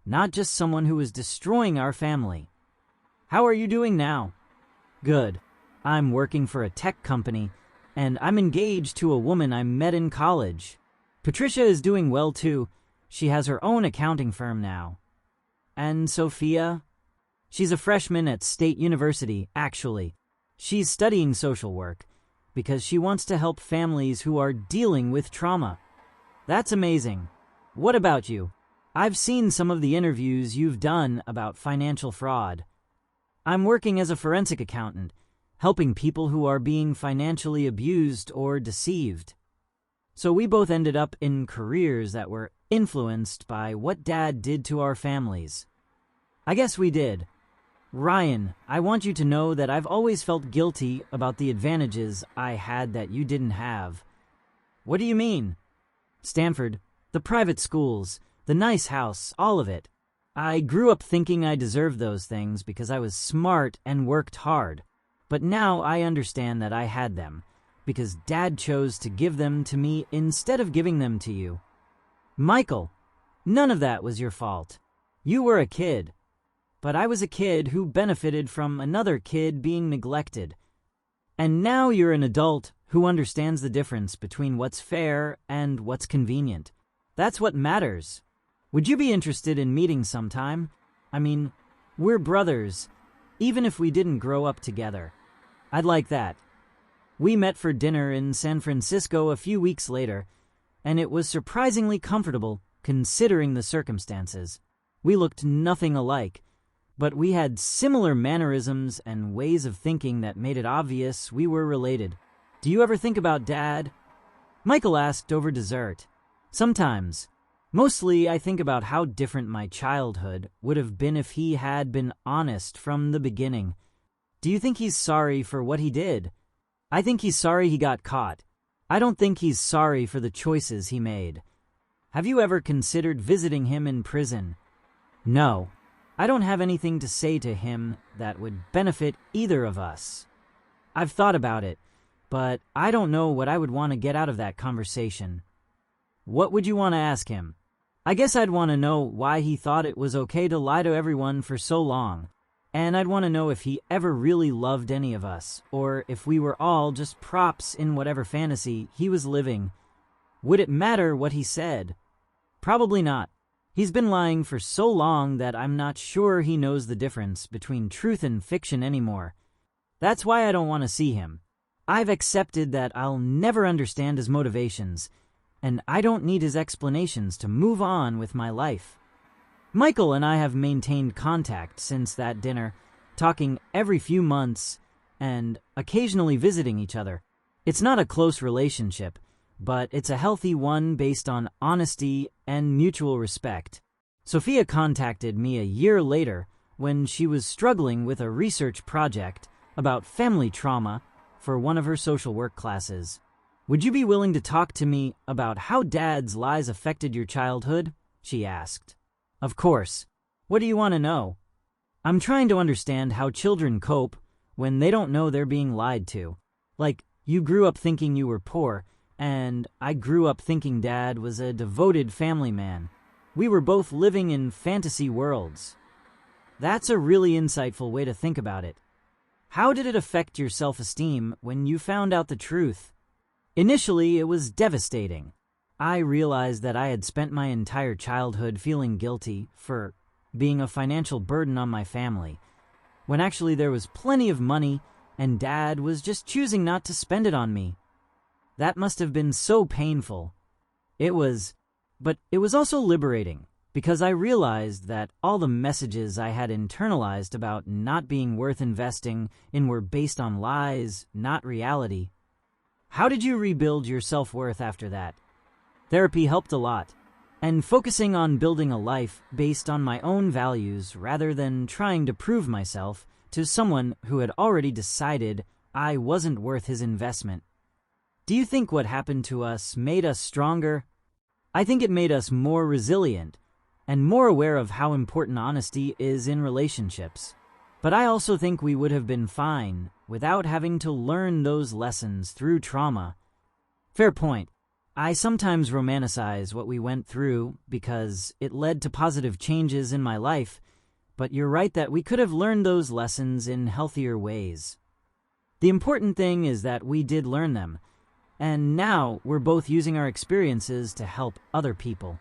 not just someone who was destroying our family." "How are you doing now?" "Good. I'm working for a tech company, and I'm engaged to a woman I met in college. Patricia is doing well too. She has her own accounting firm now. And Sophia? She's a freshman at State University, actually. She's studying social work because she wants to help families who are dealing with trauma. That's amazing. What about you? I've seen some of the interviews you've done about financial fraud. I'm working as a forensic accountant, helping people who are being financially abused or deceived. So we both ended up in careers that were influenced by what Dad did to our families. I guess we did. Ryan, I want you to know that I've always felt guilty about the advantages I had that you didn't have. What do you mean? Stanford, the private schools, the nice house, all of it. I grew up thinking I deserved those things because I was smart and worked hard. But now I understand that I had them, because Dad chose to give them to me instead of giving them to you. Michael, none of that was your fault. You were a kid. But I was a kid who benefited from another kid being neglected. And now you're an adult who understands the difference between what's fair and what's convenient. That's what matters. Would you be interested in meeting sometime? I mean, we're brothers, even if we didn't grow up together. I'd like that. We met for dinner in San Francisco a few weeks later, and it was surprisingly comfortable considering the circumstances. We looked nothing alike, but we had similar mannerisms and ways of thinking that made it obvious we were related. Do you ever think about Dad? Michael asked over dessert. Sometimes. Mostly, I think about how different my childhood would have been if he had been honest from the beginning. Do you think he's sorry for what he did? I think he's sorry he got caught. I don't think he's sorry for the choices he made. Have you ever considered visiting him in prison? No. I don't have anything to say to him that would benefit either of us. I've thought about it, but I don't know what I would want to get out of that conversation. What would you want to ask him? I guess I'd want to know why he thought it was okay to lie to everyone for so long. And I'd want to know if he ever really loved any of us, or if we were all just props in whatever fantasy he was living. Would it matter what he said? Probably not. He's been lying for so long that I'm not sure he knows the difference between truth and fiction anymore. That's why I don't want to see him. I've accepted that I'll never understand his motivations, and I don't need his explanations to move on with my life. Michael and I have maintained contact since that dinner, talking every few months and occasionally visiting each other. It's not a close relationship, but it's a healthy one based on honesty and mutual respect. Sophia contacted me a year later when she was struggling with a research project about family trauma for one of her social work classes. Would you be willing to talk to me about how Dad's lies affected your childhood? She asked. Of course. What do you want to know? I'm trying to understand how children cope when they don't know they're being lied to. Like, you grew up thinking you were poor, and I grew up thinking Dad was a devoted family man. We were both living in fantasy worlds. That's a really insightful way to think about it. How did it affect your self-esteem when you found out the truth? Initially, it was devastating. I realized that I had spent my entire childhood feeling guilty for being a financial burden on my family, when actually there was plenty of money and Dad was just choosing not to spend it on me. That must have been so painful. But it was also liberating, because I realized that all the messages I had internalized about not being worth investing in were based on lies, not reality. How did you rebuild your self-worth after that? Therapy helped a lot, and focusing on building a life based on my own values rather than trying to prove myself to someone who had already decided I wasn't worth his investment. Do you think what happened to us made us stronger? I think it made us more resilient and more aware of how important honesty is in relationships. But I also think we would have been fine without having to learn those lessons through trauma. Fair point. I sometimes romanticize what we went through because it led to positive changes in my life, but you're right that we could have learned those lessons in healthier ways. The important thing is that we did learn them, and now we're both using our experiences to help other people.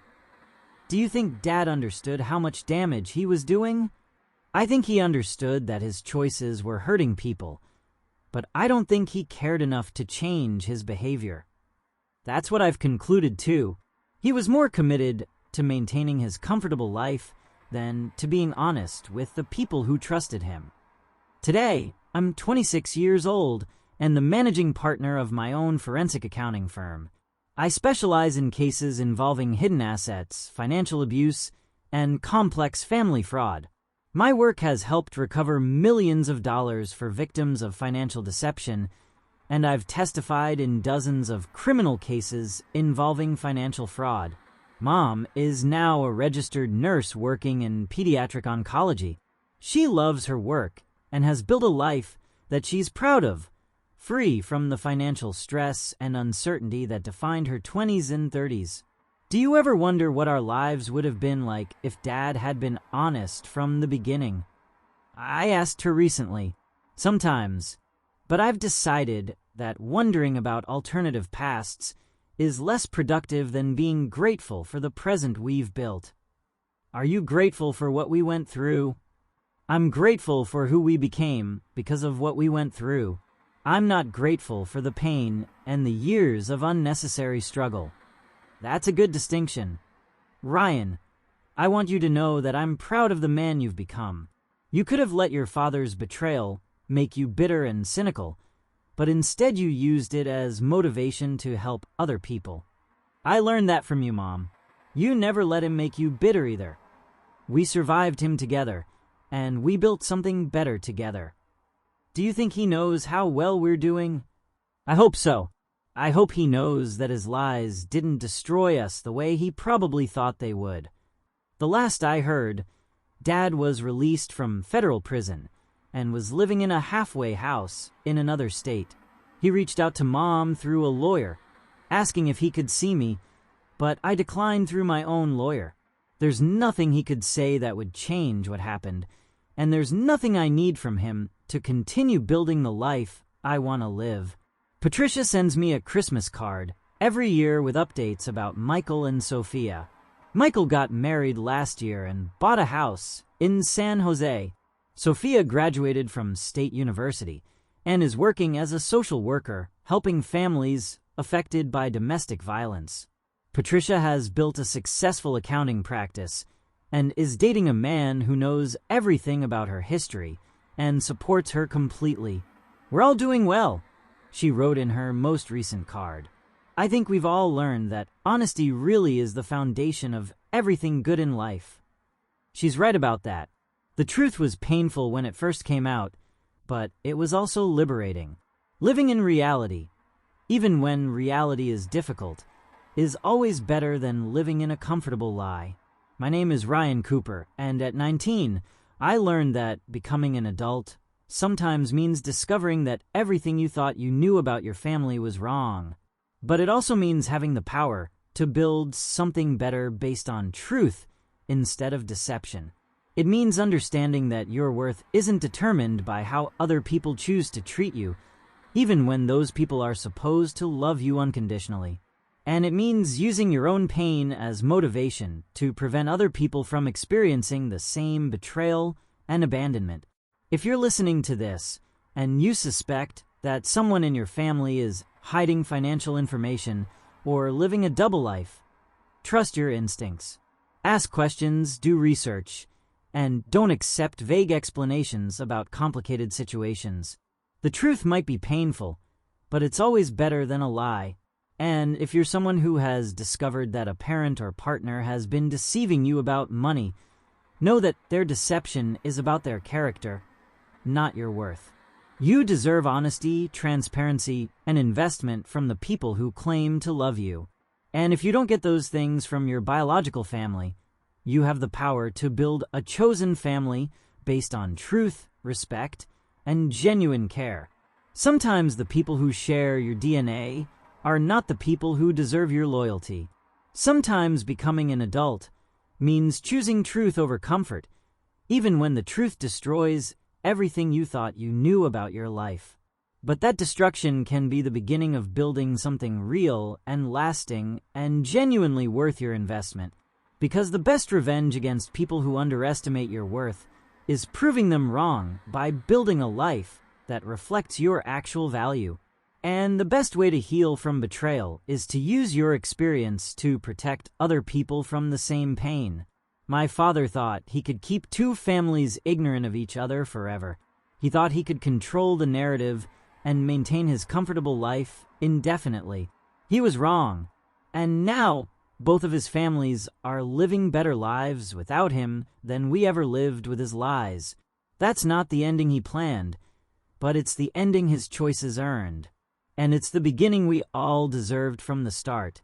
Do you think Dad understood how much damage he was doing? I think he understood that his choices were hurting people, but I don't think he cared enough to change his behavior. That's what I've concluded too. He was more committed to maintaining his comfortable life than to being honest with the people who trusted him. Today, I'm 26 years old and the managing partner of my own forensic accounting firm. I specialize in cases involving hidden assets, financial abuse, and complex family fraud. My work has helped recover millions of dollars for victims of financial deception, and I've testified in dozens of criminal cases involving financial fraud. Mom is now a registered nurse working in pediatric oncology. She loves her work and has built a life that she's proud of, free from the financial stress and uncertainty that defined her 20s and 30s. Do you ever wonder what our lives would have been like if Dad had been honest from the beginning? I asked her recently, sometimes, but I've decided that wondering about alternative pasts is less productive than being grateful for the present we've built. Are you grateful for what we went through? I'm grateful for who we became because of what we went through. I'm not grateful for the pain and the years of unnecessary struggle. That's a good distinction. Ryan, I want you to know that I'm proud of the man you've become. You could have let your father's betrayal make you bitter and cynical, but instead you used it as motivation to help other people. I learned that from you, Mom. You never let him make you bitter either. We survived him together, and we built something better together. Do you think he knows how well we're doing? I hope so. I hope he knows that his lies didn't destroy us the way he probably thought they would. The last I heard, Dad was released from federal prison and was living in a halfway house in another state. He reached out to Mom through a lawyer, asking if he could see me, but I declined through my own lawyer. There's nothing he could say that would change what happened, and there's nothing I need from him to continue building the life I want to live. Patricia sends me a Christmas card every year with updates about Michael and Sophia. Michael got married last year and bought a house in San Jose. Sophia graduated from State University and is working as a social worker, helping families affected by domestic violence. Patricia has built a successful accounting practice and is dating a man who knows everything about her history and supports her completely. We're all doing well, she wrote in her most recent card. I think we've all learned that honesty really is the foundation of everything good in life. She's right about that. The truth was painful when it first came out, but it was also liberating. Living in reality, even when reality is difficult, is always better than living in a comfortable lie. My name is Ryan Cooper, and at 19, I learned that becoming an adult sometimes means discovering that everything you thought you knew about your family was wrong. But it also means having the power to build something better based on truth instead of deception. It means understanding that your worth isn't determined by how other people choose to treat you, even when those people are supposed to love you unconditionally. And it means using your own pain as motivation to prevent other people from experiencing the same betrayal and abandonment. If you're listening to this and you suspect that someone in your family is hiding financial information or living a double life, trust your instincts. Ask questions, do research, and don't accept vague explanations about complicated situations. The truth might be painful, but it's always better than a lie. And if you're someone who has discovered that a parent or partner has been deceiving you about money, know that their deception is about their character, not your worth. You deserve honesty, transparency, and investment from the people who claim to love you. And if you don't get those things from your biological family, you have the power to build a chosen family based on truth, respect, and genuine care. Sometimes the people who share your DNA are not the people who deserve your loyalty. Sometimes becoming an adult means choosing truth over comfort, even when the truth destroys everything you thought you knew about your life. But that destruction can be the beginning of building something real and lasting and genuinely worth your investment. Because the best revenge against people who underestimate your worth is proving them wrong by building a life that reflects your actual value. And the best way to heal from betrayal is to use your experience to protect other people from the same pain. My father thought he could keep two families ignorant of each other forever. He thought he could control the narrative and maintain his comfortable life indefinitely. He was wrong. And now, both of his families are living better lives without him than we ever lived with his lies. That's not the ending he planned, but it's the ending his choices earned. And it's the beginning we all deserved from the start.